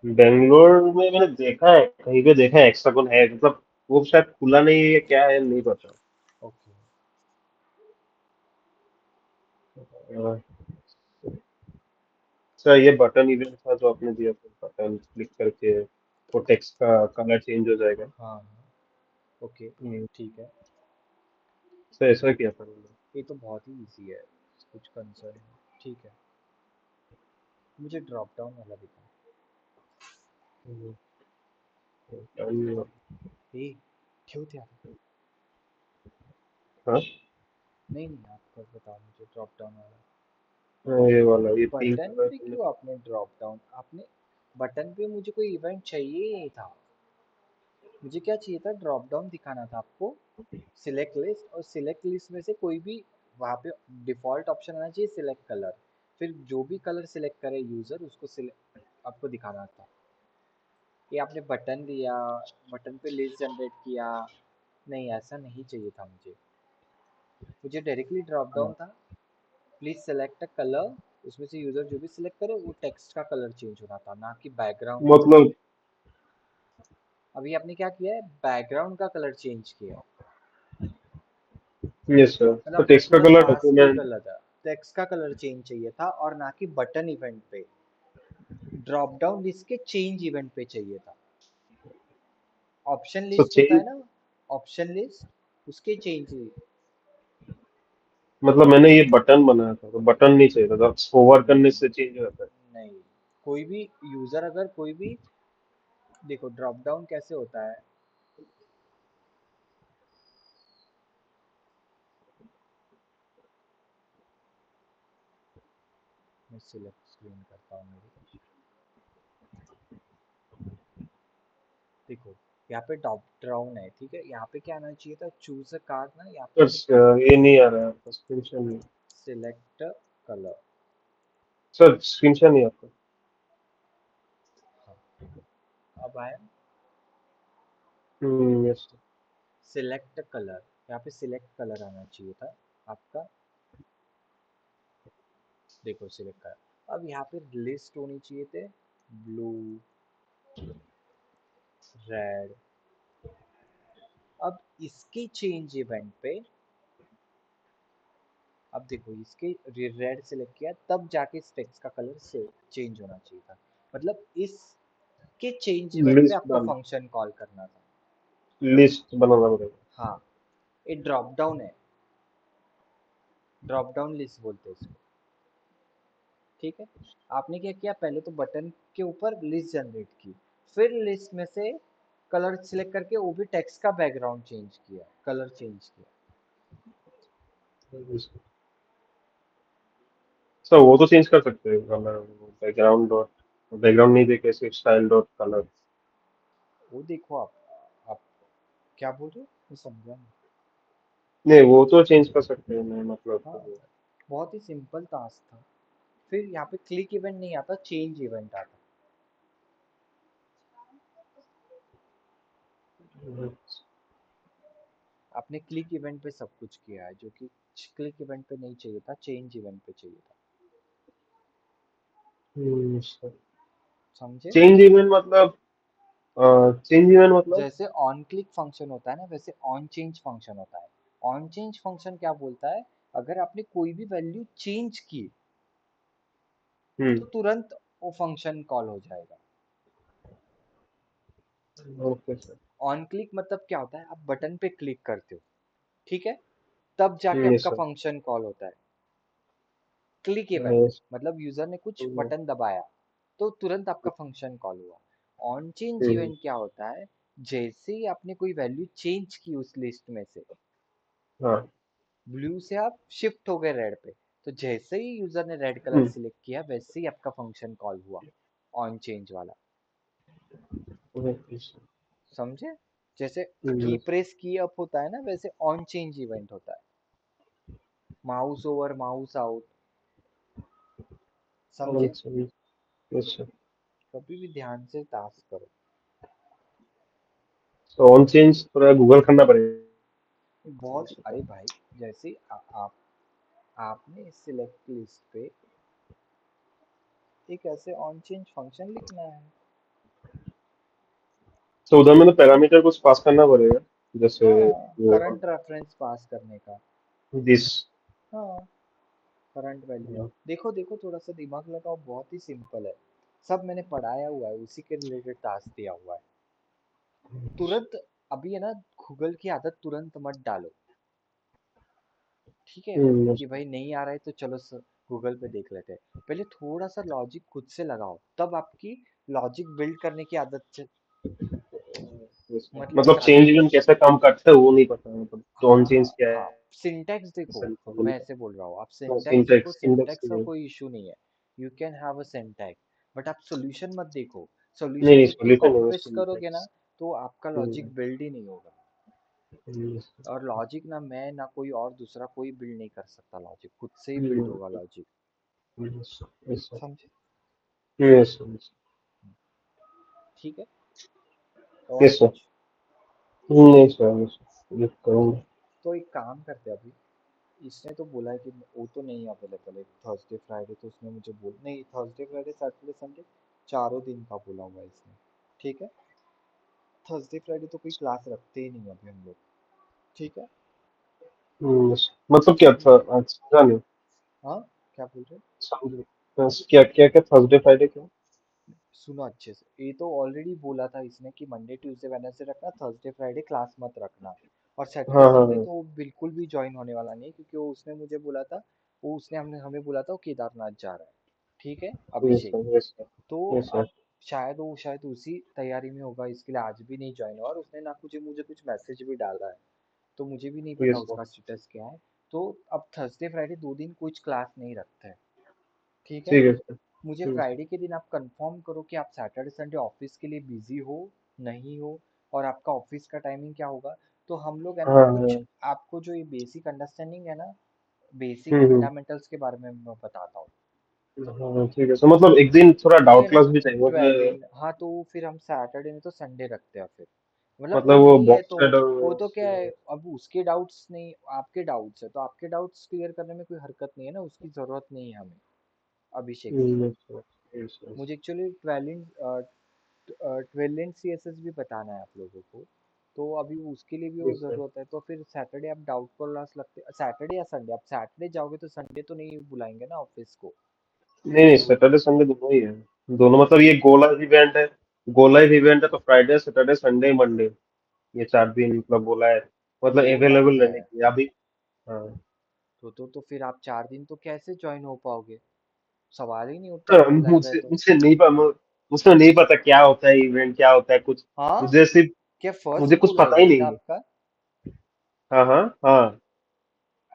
बेंगलोर में मैंने देखा है, कहीं पे देखा है हेक्सागन है, मतलब वो शायद खुला नहीं है या क्या है नहीं पता। ओके। अ, सर ये बटन इवेंट था जो आपने दिया था, बटन क्लिक करके वो टेक्स्ट का कलर चेंज हो जाएगा। हाँ हाँ, ओके, हम्म, ठीक है। सर ऐसा किया था मैंने। ये तो बहुत ही इजी है, कुछ कंसर्न नहीं, ठीक है। मुझे ड्रॉप डाउन वाला दिखा। हम्म, ए, ठेव त्या। हाँ नहीं नहीं, आप कर बताओ मुझे ड्रॉप डाउन वाला। हाँ, ये वाला ये पिंक बटन कलर पे में। क्यों आपने ड्रॉप डाउन, आपने बटन पे मुझे कोई इवेंट चाहिए ही नहीं था। मुझे क्या चाहिए था, ड्रॉप डाउन दिखाना था आपको, सिलेक्ट लिस्ट, और सिलेक्ट लिस्ट में से कोई भी वहाँ पे डिफॉल्ट ऑप्शन आना चाहिए, सिलेक्ट कलर। फिर जो भी कलर सिलेक्ट करे यूजर, उसको सिलेक्ट आपको दिखाना था। ये आपने बटन दिया, बटन पे लिस्ट जनरेट किया। नहीं, ऐसा नहीं चाहिए था मुझे। मुझे डायरेक्टली ड्रॉप डाउन था, प्लीज सेलेक्ट अ कलर। उसमें से यूजर जो भी सिलेक्ट करे, वो टेक्स्ट का कलर चेंज होना था, ना कि बैकग्राउंड का। मतलब अभी आपने क्या किया है, बैकग्राउंड का कलर चेंज किया है। यस सर, तो मतलब टेक्स्ट का पूरा कलर ड्रास्टिक डॉक्यूमेंट। गलत है। टेक्स्ट का कलर चेंज चाहिए था, और ना कि बटन इवेंट पे। ड्रॉप डाउन लिस्ट के चेंज इवेंट पे चाहिए था। ऑप्शन सो लिस्ट होता चेंज, है ना, ऑप्शन लिस्ट, उसके चेंज। मतलब मैंने ये बटन बनाया था तो बटन नहीं चाहिए था, होवर करने से चेंज हो जाता है। नहीं, कोई भी यूजर अगर कोई भी, देखो ड्रॉप डाउन कैसे होता है। मैं सिलेक्ट स्क्रीन करता हूँ मेरी। देखो, यहाँ पे ड्रॉप डाउन है, ठीक है, यहाँ पे क्या आना चाहिए था, चूज अ कार्ड ना, यहाँ पे बस ये नहीं आ रहा है आपका स्क्रीनशॉट नहीं। Select colour. सर स्क्रीनशॉट नहीं आपका? हाँ, अब आया। यस। सिलेक्ट कलर, यहाँ पे सिलेक्ट कलर आना चाहिए था आपका। देखो सिलेक्ट कलर, अब यहाँ पे लिस्ट होनी चाहिए थे, ब्लू, रेड, इसके चेंज इवेंट पे, अब देखो इसके रेड सिलेक्ट किया तब जाके इस टेक्स्ट का कलर से चेंज होना चाहिए था, मतलब इसके चेंज इवेंट पे लिस्ट आपको डाल, फंक्शन कॉल करना था। लिस्ट बनाना पड़ेगा। हाँ, ये ड्रॉप डाउन है, ड्रॉप डाउन लिस्ट बोलते हैं इसको। ठीक है, आपने क्या किया, पहले तो बटन के ऊपर लिस्ट जनरेट की, फिर लिस्ट में से कलर सिलेक्ट करके वो भी टेक्स्ट का बैकग्राउंड चेंज किया, कलर चेंज किया। सर वो तो चेंज कर सकते हैं कलर, बैकग्राउंड डॉट, बैकग्राउंड नहीं देके सिर्फ स्टाइल डॉट कलर। वो देखो आप क्या बोल रहे हो, मैं समझा नहीं। नहीं वो तो चेंज कर सकते हैं, मैं मतलब। हाँ, बहुत ही सिंपल टास्क था। फिर यहाँ पे क्लिक इवेंट नहीं आता, चेंज इवेंट आता। आपने क्लिक इवेंट पे सब कुछ किया है, जो कि क्लिक इवेंट पे नहीं चाहिए था, चेंज इवेंट पे चाहिए था। समझे? चेंज इवेंट मतलब, चेंज इवेंट मतलब। जैसे ऑन क्लिक फंक्शन होता है ना, वैसे ऑन चेंज फंक्शन होता है। ऑन चेंज फंक्शन क्या बोलता है, अगर आपने कोई भी वैल्यू चेंज की हम्म। तो तुरंत वो फंक्शन कॉल हो जाएगा। Okay sir. ऑन क्लिक मतलब क्या होता है, आप बटन पे क्लिक करते हो, ठीक है, तब जाके यस आपका सर। फंक्शन कॉल होता है। Click event yes. मतलब यूजर ने कुछ बटन दबाया तो तुरंत आपका फंक्शन कॉल हुआ। On change hmm. इवेंट क्या होता है, जैसे ही आपने कोई वैल्यू चेंज की उस लिस्ट में से, हाँ। ब्लू से आप शिफ्ट हो गए रेड पे, तो जैसे ही यूजर ने रेड कलर हम्म। सिलेक्ट किया वैसे ही आपका फंक्शन कॉल हुआ, ऑन चेंज वाला। Okay sir. समझे? जैसे की हम्म। प्रेस की अप होता है ना, वैसे ऑन चेंज इवेंट होता है, माउस ओवर माउस आउट। समझे? Yes sir. कभी भी ध्यान से टास्क करो। तो ऑन चेंज थोड़ा गूगल करना पड़ेगा। बहुत, अरे भाई, जैसे आप आपने सिलेक्ट लिस्ट पे एक ऐसे ऑन चेंज फंक्शन लिखना है। तो उधर में तो पैरामीटर कुछ पास करना पड़ेगा, जैसे हाँ, वो करंट रेफरेंस पास करने का। दिस। हाँ, करंट वैल्यू। देखो देखो, थोड़ा सा दिमाग लगाओ, बहुत ही सिंपल है, सब मैंने पढ़ाया हुआ है, उसी के रिलेटेड टास्क दिया हुआ है। तुरंत, अभी है ना, गूगल की आदत तुरंत मत डालो, ठीक है, कि भाई नहीं आ रहा है तो चलो गूगल पे देख लेते हैं। पहले थोड़ा सा लॉजिक खुद से लगाओ, तब आपकी लॉजिक बिल्ड करने की आदत मतलब मतलब चालू चेंज होगी। इवेंट कैसे काम करता है वो नहीं पता, मतलब ऑन हाँ चेंज क्या हाँ, है। सिंटेक्स देखो, मैं ऐसे बोल रहा हूँ, आप सिंटेक्स देखो, सिंटेक्स इंडेक्स सिंटेक्स का नहीं। कोई इशू नहीं है, you can have a syntax, but आप सॉल्यूशन मत देखो। नहीं सॉल्यूशन नहीं, देख के सॉल्यूशन कॉपी नहीं है पेस्ट करोगे ना, सिंटेक्स। तो आपका लॉजिक बिल्ड ही नहीं होगा। और लॉजिक ना मैं ना कोई और दूसरा कोई बिल्ड नहीं कर सकता, लॉजिक खुद से ही बिल्ड होगा लॉजिक। यस समझे? सर। ठीक है, और यस सर। कुछ? नहीं सर, ये करूँगा। तो एक काम करते हैं अभी, इसने तो बोला है कि वो तो नहीं अवेलेबल है थर्सडे फ्राइडे, तो उसने मुझे बोल नहीं, थर्सडे फ्राइडे सैटरडे संडे चारों दिन का बोला हुआ है इसने। ठीक है, थर्सडे फ्राइडे तो कोई क्लास रखते ही नहीं अभी हम लोग। ठीक है। yes। मतलब क्या था आज, समझा नहीं। हाँ, क्या बोल रहे हो? समझे। बस क्या क्या क्या थर्सडे फ्राइडे क्या। सुनो अच्छे से, ये तो ऑलरेडी बोला था इसने कि मंडे ट्यूसडे वेडनेसडे रखना, थर्सडे फ्राइडे क्लास मत रखना। और सैटरडे हाँ हाँ संडे हाँ। तो वो बिल्कुल भी ज्वाइन होने वाला नहीं, क्योंकि वो उसने मुझे बोला था, वो उसने हमने हमें बोला था वो केदारनाथ जा रहा है। ठीक है, यस अभिषेक। सर। Yes sir. तो यस सर। अब शायद उसी तैयारी में होगा, इसके लिए आज भी नहीं ज्वाइन हुआ, और उसने ना मुझे मुझे कुछ मैसेज भी डाला है, तो मुझे भी नहीं पता यस सर। उसका स्टेटस क्या है। तो अब थर्सडे फ्राइडे दो दिन कुछ क्लास नहीं रखते हैं। ठीक है, ठीक है सर। मुझे ठीक है सर। फ्राइडे के दिन आप कंफर्म करो कि आप सैटरडे संडे ऑफिस के लिए बिजी हो, नहीं हो, और आपका ऑफिस का टाइमिंग क्या होगा। तो हम लोग है ना हाँ कुछ, हाँ। आपको जो ये बेसिक अंडरस्टैंडिंग है ना, बेसिक हम्म। फंडामेंटल्स के बारे में मैं बताता हूँ। हाँ ठीक है सर, मतलब एक दिन थोड़ा अभी है डाउट ना क्लास भी चाहिए मुझे। 12 हाँ, तो फिर हम सैटरडे नहीं तो संडे रखते हैं फिर, मतलब वो मतलब वो नहीं है बॉक्स तो, का वो तो क्या है, अब उसके डाउट्स नहीं, आपके डाउट्स है तो आपके डाउट्स क्लियर करने में कोई हरकत नहीं है ना, उसकी जरूरत नहीं है हमें, अभिषेक की। Yes yes. मुझे एक्चुअली 12 सी एस एस भी बताना है आप लोगों को। तो अभी उसके लिए भी वो ठीक है। जरूरत है, तो फिर सैटरडे आप डाउटफुल क्लास लगते, सैटरडे या संडे, आप सैटरडे जाओगे तो संडे तो नहीं बुलाएंगे ना ऑफिस को। नहीं नहीं, सैटरडे संडे दोनों ही है। दोनों मतलब ये गो लाइव इवेंट है। गो लाइव इवेंट है तो फ्राइडे सैटरडे संडे मंडे, ये 4 दिन मतलब बोला है, मतलब वो बात अवेलेबल है। रहने की अभी। हाँ। तो फिर आप 4 दिन तो कैसे ज्वाइन हो पाओगे, सवाल ही नहीं उठता हाँ, गो लाइव है मुझसे तो। मुझसे नहीं पता, मुझसे नहीं पता क्या होता है इवेंट, क्या होता है कुछ। हाँ, मुझे सिर्फ, क्या फर्स्ट मुझे गो कुछ पता लाइव ही है क्या नहीं है। आपका? हाँ हाँ हाँ।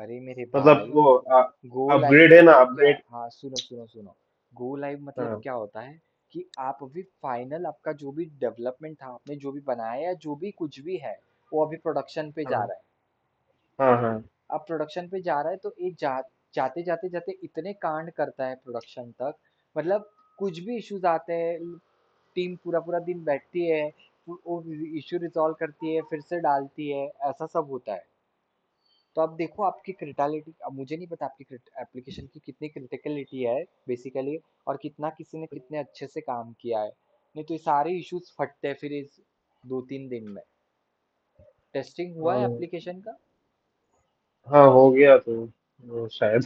अरे मेरे मतलब भाई, वो गो लाइव अपग्रेड है ना, मतलब क्या, अपग्रेड। हाँ सुनो सुनो सुनो, गो लाइव मतलब हाँ क्या होता है कि आप अभी फाइनल आपका जो भी डेवलपमेंट था, आपने जो भी बनाया या जो भी कुछ भी है, वो अभी प्रोडक्शन पे जा हाँ रहा है। हाँ हाँ अब प्रोडक्शन पे जा रहा है तो जाते जाते जाते इतने कांड करता है प्रोडक्शन तक, मतलब कुछ भी इश्यूज आते हैं, टीम पूरा पूरा दिन बैठती है, वो इश्यू रिजॉल्व करती है, फिर से डालती है, ऐसा सब होता है। तो अब देखो आपकी क्रिटालिटी, अब मुझे नहीं पता आपकी एप्लीकेशन की कितनी क्रिटिकलिटी है बेसिकली, और कितना किसी ने कितने अच्छे से काम किया है, नहीं तो ये सारे इश्यूज फटते हैं फिर इस 2-3 दिन में। टेस्टिंग हुआ है हाँ एप्लीकेशन का? हाँ, हो गया तो शायद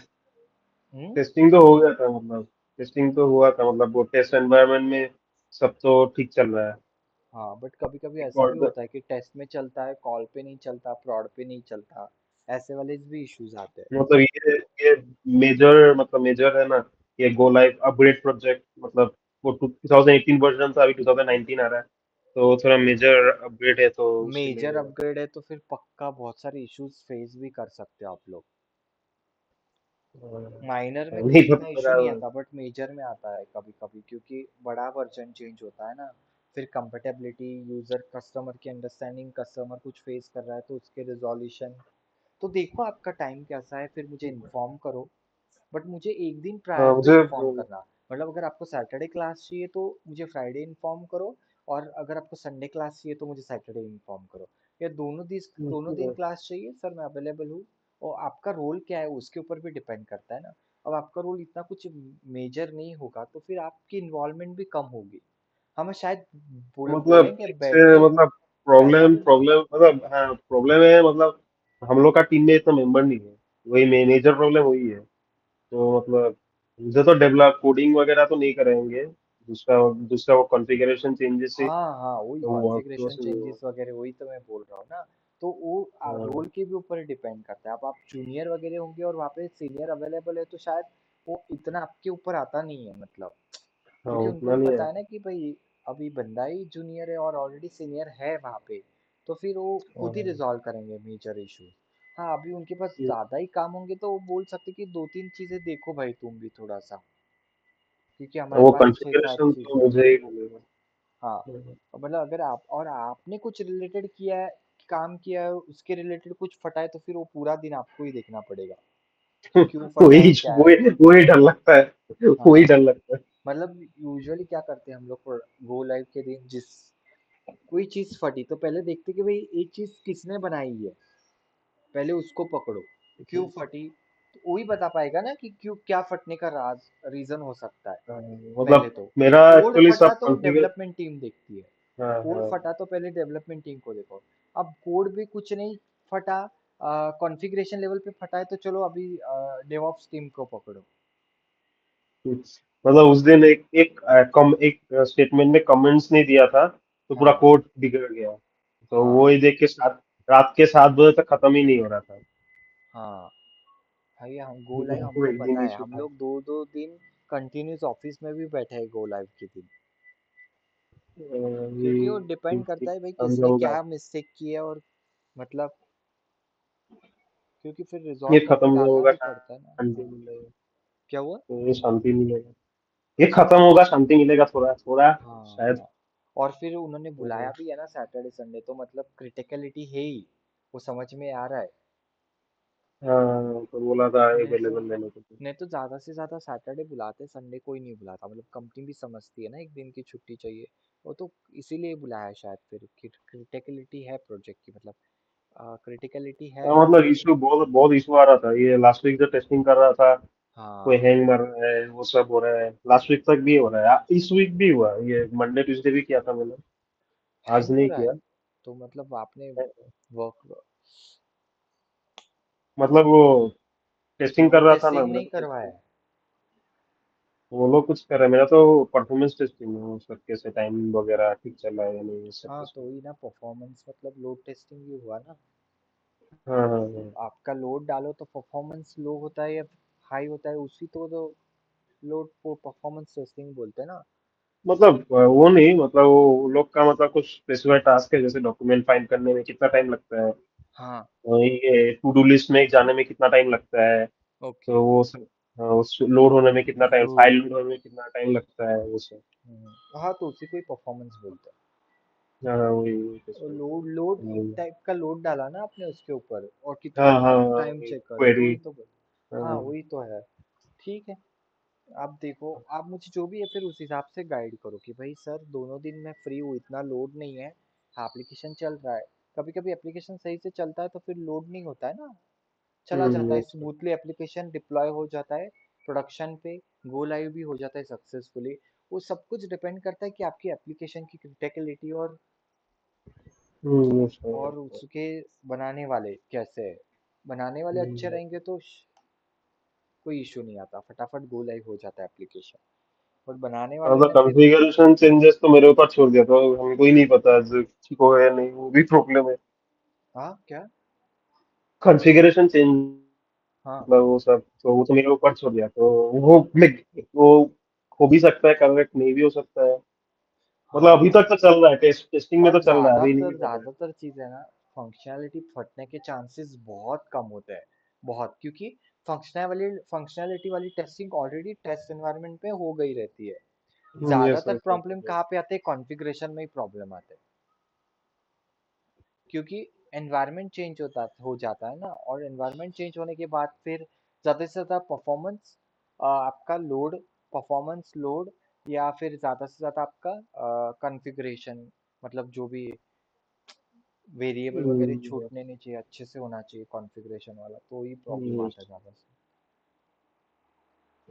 हम्म। टेस्टिंग तो हो गया था, मतलब टेस्टिंग तो हुआ था, मतलब वो टेस्ट एनवायरनमेंट में सब तो ठीक चल रहा है। हाँ बट कभी कभी ऐसा भी रिकॉर्ड, होता है कि टेस्ट में चलता है, कॉल पे नहीं चलता, prod पे नहीं चलता, ऐसे वाले भी इश्यूज आते हैं। मतलब ये मेजर, मतलब मेजर है ना, ये गो लाइव अपग्रेड प्रोजेक्ट, मतलब वो 2018 वर्जन था, अभी 2019 आ रहा है, तो थोड़ा मेजर अपग्रेड है तो उसके मेजर लिए। अपग्रेड है तो फिर पक्का बहुत सारे इश्यूज फेस भी कर सकते हो आप लोग। माइनर में नहीं कुछ पता इतना इशू मेरा। नहीं आता बट मेजर में आता है कभी कभी, क्योंकि बड़ा वर्जन चेंज होता है ना। फिर कंपेटेबिलिटी, यूजर कस्टमर की अंडरस्टैंडिंग, कस्टमर कुछ फेस कर रहा है तो उसके रिजोल्यूशन। तो देखो आपका टाइम कैसा है, फिर मुझे इन्फॉर्म करो, बट मुझे एक दिन प्रायर तो मुझे इन्फॉर्म करना। मतलब अगर आपको सैटरडे क्लास चाहिए तो मुझे फ्राइडे इन्फॉर्म करो, और अगर आपको संडे क्लास चाहिए तो मुझे सैटरडे इन्फॉर्म करो। या दोनों दिन क्लास चाहिए सर, मैं अवेलेबल हूँ। और आपका रोल क्या है उसके ऊपर भी डिपेंड करता है ना। अब आपका रोल इतना कुछ मेजर नहीं होगा तो फिर आपकी इन्वॉल्वमेंट भी कम होगी। हम शायद मतलब बोलेंगे ठीक से, बैठो, मतलब ऐसा प्रॉब्लम नहीं। प्रॉब्लम मतलब, हाँ प्रॉब्लम है, मतलब हम लोग का टीम में इतना मेंबर नहीं है, वही मेजर प्रॉब्लम वही है। तो मतलब मुझे तो डेवलप कोडिंग वगैरह तो नहीं करेंगे, दूसरा दूसरा वो कॉन्फ़िगरेशन चेंजेस से हाँ हाँ, वही तो वर्क फ्लो कॉन्फ़िगरेशन से चेंजेस वगैरह वही तो मैं बोल रहा हूँ ना। तो वो हाँ रोल के भी ऊपर डिपेंड करता है। अब आप जूनियर वगैरह होंगे और वहाँ पे सीनियर अवेलेबल है तो शायद वो इतना आपके ऊपर आता नहीं है, मतलब हाँ, क्योंकि उनको उतना भी नहीं पता है। है ना कि भाई अभी बंदा ही जूनियर है और ऑलरेडी सीनियर है वहाँ पे, तो फिर वो खुद ही हाँ, रिजॉल्व करेंगे मेजर इशू। हाँ अभी उनके पास ये- ज्यादा ही काम होंगे तो वो बोल सकते कि 2-3 चीजें देखो भाई तुम भी थोड़ा सा, क्योंकि हमारे वो पास 6-7 कॉन्फ़िगरेशन तो चीजें हैं। मुझे ही मिलेगा। हाँ, और मतलब अगर आप और आपने कुछ रिलेटेड किया है, काम किया है, उसके रिलेटेड कुछ फटा है तो फिर वो पूरा दिन आपको ही देखना पड़ेगा कि क्यों फटा है वही क्या है। वही वही डर लगता है, वही हाँ, डर लगता है। मतलब यूजुअली क्या करते हैं हम लोग, गो लाइव के दिन जिस कोई चीज फटी तो पहले देखते कि भाई ये चीज किसने बनाई है, पहले उसको पकड़ो, क्यों फटी, तो वही बता पाएगा ना कि क्यों, क्या फटने का राज रीजन हो सकता है। पहले मतलब तो मेरा कोड एक्चुअली फटा सब तो कॉन्फ़िगर। डेवलपमेंट टीम देखती है, हाँ कोड हाँ। फटा तो पहले डेवलपमेंट टीम को देखो। अब कोड भी कुछ नहीं फटा, कॉन्फ़िगरेशन लेवल पे फटा है तो चलो अभी डेवऑप्स टीम को पकड़ो। मतलब उस दिन एक स्टेटमेंट में कमेंट्स नहीं दिया था, तो पूरा हाँ कोड बिगड़ गया। तो वो हाँ ही देख के रात के 7 बजे तक खत्म ही नहीं हो रहा था। हाँ, भाई हम गो लाइव वो हमको एक दिन पता है, इशू हम था। लोग 2-2 दिन कंटिन्यूस ऑफिस में भी बैठे हैं गो लाइव के दिन। क्योंकि वो डिपेंड करता है भाई समझा किसने होगा। क्या मिस्टेक की है, और मतलब क्योंकि फिर ये रिजॉल्व करके खत्म डालना होगा, भी पड़ता है ना। शांति हाँ, मिलेगा। क्या हुआ? तो ये शांति मिलेगा, ये खत्म होगा, शांति मिलेगा थोड़ा थोड़ा हाँ शायद। हाँ, और फिर उन्होंने बुलाया भी है ना सैटरडे संडे, तो मतलब क्रिटिकलिटी है ही, वो समझ में आ रहा है। हाँ, तो बोला था नहीं तो अवेलेबल रहने को। नहीं तो ज्यादा से ज्यादा सैटरडे बुलाते, संडे कोई नहीं बुलाता, मतलब कंपनी भी समझती है ना एक दिन की छुट्टी चाहिए। वो तो इसीलिए बुलाया शायद, फिर क्रिटिकलिटी है प्रोजेक्ट की, मतलब क्रिटिकलिटी है। मतलब इशू, बहुत बहुत इशू आ रहा था, ये लास्ट वीक जो टेस्टिंग कर रहा था, कोई हाँ, हैंग मार रहा है, वो सब हो रहा है, लास्ट वीक तक भी हो रहा है, इस वीक भी हुआ, ये मंडे ट्यूसडे भी किया था मैंने, आज हैंग हो नहीं रहा है किया। तो मतलब आपने वर्क मतलब वो टेस्टिंग कर लोड रहा था ना टेस्टिंग मैं नहीं तो करवाया टेस्टिंग है? वो लोग कुछ कर रहे हैं, मेरा तो परफॉर्मेंस टेस्टिंग है, वो सब कैसे टाइम वगैरह ठीक चल रहा है या नहीं, ये सब हाँ कुछ। तो वही ना, परफॉर्मेंस मतलब लोड टेस्टिंग ही हुआ ना। हाँ हाँ हाँ। आपका लोड डालो तो परफॉर्मेंस लो होता है या हाई होता है, उसी तो लोड को परफॉर्मेंस टेस्टिंग बोलते हैं ना। मतलब वो नहीं, मतलब वो लोग का मतलब कुछ स्पेसिफाइड टास्क है, जैसे डॉक्यूमेंट फाइंड करने में कितना टाइम लगता है, हाँ। और ये टू डू लिस्ट में जाने में कितना टाइम लगता है, ओके। तो वो सब। हाँ, उस लोड होने में कितना टाइम, लोड। फाइल लोड होने में कितना टाइम लगता है, वो सब। हाँ तो उसी को ही परफॉर्मेंस बोलते हैं। हाँ हाँ, वही वही और टेस्टिंग। लोड लोड एक टाइप का लोड डाला ना आपने उसके ऊपर, और कितना हाँ हाँ हाँ, टाइम वही चेक करे, क्वेरी। वही तो हाँ वही तो है। ठीक है। आप देखो, आप मुझे जो भी है फिर उस हिसाब से गाइड करो कि भाई सर दोनों दिन मैं फ्री हूँ, इतना लोड नहीं है, एप्लीकेशन चल रहा है। कभी कभी एप्लीकेशन सही से चलता है तो फिर लोड नहीं होता है ना, चला जाता है yes sir. Smoothly, application deploy हो जाता है प्रोडक्शन पे, गो लाइव भी हो जाता है सक्सेसफुली। वो सब कुछ डिपेंड करता है कि आपकी एप्लीकेशन की क्रिटिकलिटी यस सर। और उसके बनाने वाले कैसे है। बनाने वाले अच्छे रहेंगे तो कोई इशू नहीं आता, फटाफट गो लाइव हो जाता है एप्लीकेशन। और बनाने वाले मतलब में फिर कॉन्फ़िगरेशन चेंजेस तो मेरे ऊपर छोड़ दिया, तो हमको ही नहीं पता ठीक होगा या नहीं, वो भी प्रॉब्लम है। हाँ क्या। कॉन्फ़िगरेशन चेंज, हाँ मतलब वो सब तो वो तो मेरे ऊपर छोड़ दिया, तो वो हो भी सकता है, करेक्ट नहीं भी हो सकता है। मतलब अभी हाँ। तक तो चल रहा है, टेस्टिंग में और तो चल रहा है, अभी नहीं पता। ज्यादातर चीज है ना, फंक्शनैलिटी फटने के चांसेस बहुत कम होते हैं, बहुत, क्योंकि फंक्शनैलिटी वाली टेस्टिंग ऑलरेडी टेस्ट एनवायरनमेंट में हो गई रहती है। यस ज्यादातर सर, प्रॉब्लम कहाँ पे आते हैं, कॉन्फ़िगरेशन में ही प्रॉब्लम आते हैं, क्योंकि एनवायरनमेंट चेंज हो जाता है ना, और एनवायरनमेंट चेंज होने के बाद फिर ज़्यादा से ज़्यादा परफॉर्मेंस आपका लोड, परफॉर्मेंस लोड, या फिर ज़्यादा से ज़्यादा आपका कॉन्फ़िगरेशन, मतलब जो भी वेरिएबल वगैरह छूटने नहीं चाहिए, अच्छे से होना चाहिए कॉन्फ़िगरेशन वाला, तो ही प्रॉब्लम आता है ज़्यादा से।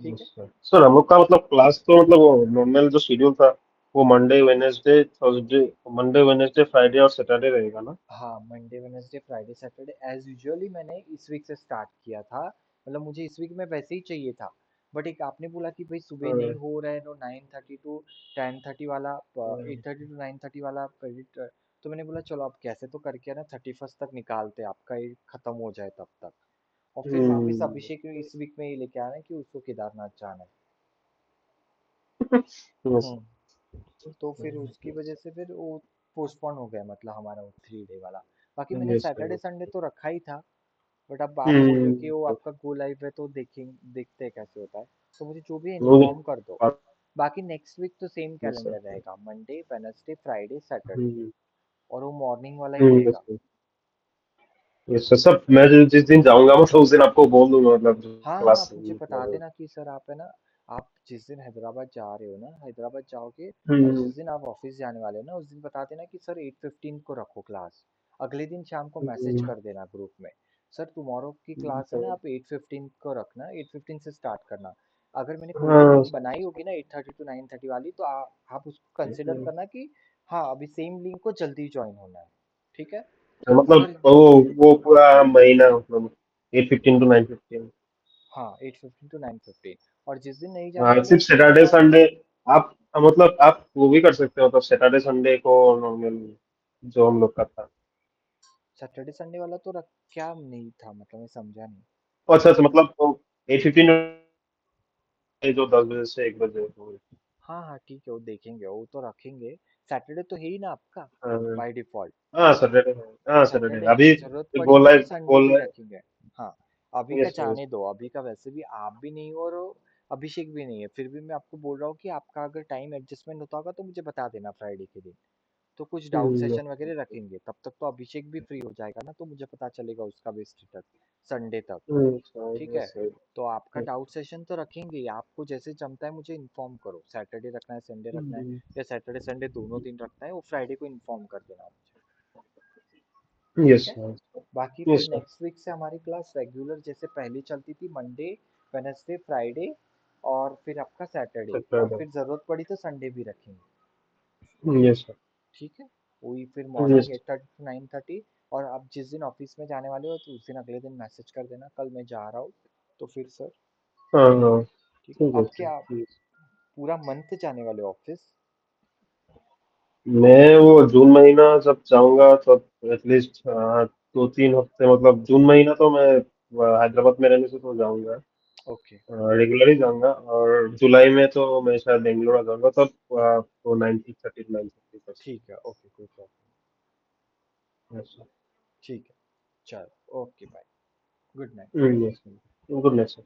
ठीक है। सर सर हम लोग का मतलब क्लास तो मतलब वो नॉर्मल जो शेड्यूल था, वो Monday Wednesday Thursday, Monday Wednesday Friday और सैटरडे रहेगा ना? हाँ Monday Wednesday Friday Saturday as usually मैंने इस वीक से स्टार्ट किया था, मतलब मुझे इस वीक में वैसे ही चाहिए था, बट एक आपने बोला कि भाई सुबह नहीं हाँ, हो रहा है, तो 9:30 टू 10:30 वाला, हाँ, 8:30 टू 9:30 वाला क्रेडिट, तो मैंने बोला चलो अब कैसे तो करके ना 31st तक निकालते हैं, आपका ये खत्म हो जाए तब तक। और फिर वापस हम्म, अभिषेक इस वीक में ही लेके आना है कि उसको केदारनाथ जाना है। यस हम्म। तो फिर उसकी वजह से फिर वो पोस्टपोन हो गया, मतलब हमारा वो 3 डे वाला। बाकी मैंने यस सैटरडे सर। संडे तो रखा ही था, बट अब आप बोल रहे हो कि वो हम्म, आपका गो लाइव है तो देखते हैं कैसे होता है, तो मुझे जो भी मुझे इन्फॉर्म कर दो। बाकी नेक्स्ट वीक तो सेम यस कैलेंडर सर। रहेगा, मंडे वेनसडे फ्राइडे सैटरडे, हम्म, और वो मॉर्निंग वाला ही यस रहेगा। सर। यस सर, सब मैं जिस दिन जाऊंगा मतलब उस दिन आपको बोल दूंगा, मतलब हाँ हाँ, आप क्लास मुझे बता मतलब। देना कि सर आप है ना, आप जिस दिन हैदराबाद जा रहे हो ना, हैदराबाद जाओगे, और हम्म, जिस दिन आप ऑफिस जाने वाले हो ना, उस दिन बता देना कि सर 8:15 को रखो क्लास। अगले दिन शाम को मैसेज हम्म, कर देना ग्रुप में, सर टुमारो की क्लास है तो, ना, आप 8:15 को रखना, 8:15 से स्टार्ट करना। अगर मैंने कोई भी हाँ लिंक बनाई होगी ना 8:30 टू 9:30 वाली, तो आप उसको कंसिडर सर। करना कि हाँ अभी सेम लिंक को जल्दी ज्वाइन होना है। ठीक है। मतलब अगर वो पूरा महीना मतलब 8:15 to 9:15। हाँ 8:15 टू 9:15, और जिस दिन नहीं जाना हाँ, है वो सिर्फ फिर सैटरडे बता देना। संडे। आप मतलब आप वो भी कर सकते हो, मतलब सैटरडे संडे को नॉर्मल जो हम लोग का था। सैटरडे संडे वाला तो रख क्या नहीं था, मतलब मैं समझा नहीं। अच्छा अच्छा, मतलब 8:15 जो 10 बजे से 1 बजे हो। हाँ हाँ ठीक है, वो देखेंगे, वो तो रखेंगे। सैटरडे तो है ही ना आपका, हाँ बाय डिफॉल्ट। हाँ सैटरडे। हाँ सैटरडे सैटरडे है ना, अभी जरूरत पड़ी बोल तो रहा है, फिर संडे भी रखेंगे। हाँ। अभी का यस यस। जाने दो, अभी का वैसे भी आप भी नहीं हो और अभिषेक भी नहीं है, फिर भी मैं आपको बोल रहा हूँ कि आपका अगर टाइम एडजस्टमेंट होता होगा तो मुझे बता देना फ्राइडे के दिन, तो कुछ डाउट सेशन वगैरह रखेंगे, तब तक तो अभिषेक भी फ्री हो जाएगा ना, तो मुझे पता चलेगा उसका भी स्टेटस संडे तक। ठीक है। Yes yes. तो आपका डाउट सेशन तो रखेंगे ही, आपको जैसे जमता है मुझे इन्फॉर्म करो, सैटरडे रखना है संडे रखना है, या सैटरडे संडे दोनों दिन रखना है, वो फ्राइडे को इन्फॉर्म कर देना मुझे। ठीक यस है। यस बाकी फिर यस। नेक्स्ट वीक से हमारी क्लास रेगुलर जैसे पहले चलती थी, मंडे वेनेसडे फ्राइडे, और फिर आपका सैटरडे, और सैटरडे। फिर ज़रूरत पड़ी तो संडे भी रखेंगे। Yes sir. ठीक है। वही फिर यस। Morning 8:30 to 9:30। और आप जिस दिन ऑफिस में जाने वाले हो तो उस दिन अगले दिन मैसेज कर देना कल मैं जा रहा हूँ, तो फिर सर। हाँ हाँ। ठीक है, ठीक है अब सर, क्या ठीक पूरा मंथ जाने वाले हो ऑफिस? है। मैं वो जून महीना जब जाऊंगा तब एटलीस्ट 2-3 हफ्ते, मतलब जून महीना तो मैं हैदराबाद में रहने से तो जाऊंगा, ओके। रेगुलर ही जाऊंगा। और जुलाई में तो मैं शायद बेंगलोर आ जाऊंगा, तब तो 9:30 ठीक है, ओके, कोई प्रॉब्लम। यस। ठीक है, चलो, okay, bye, good night. Yes. Good night sir.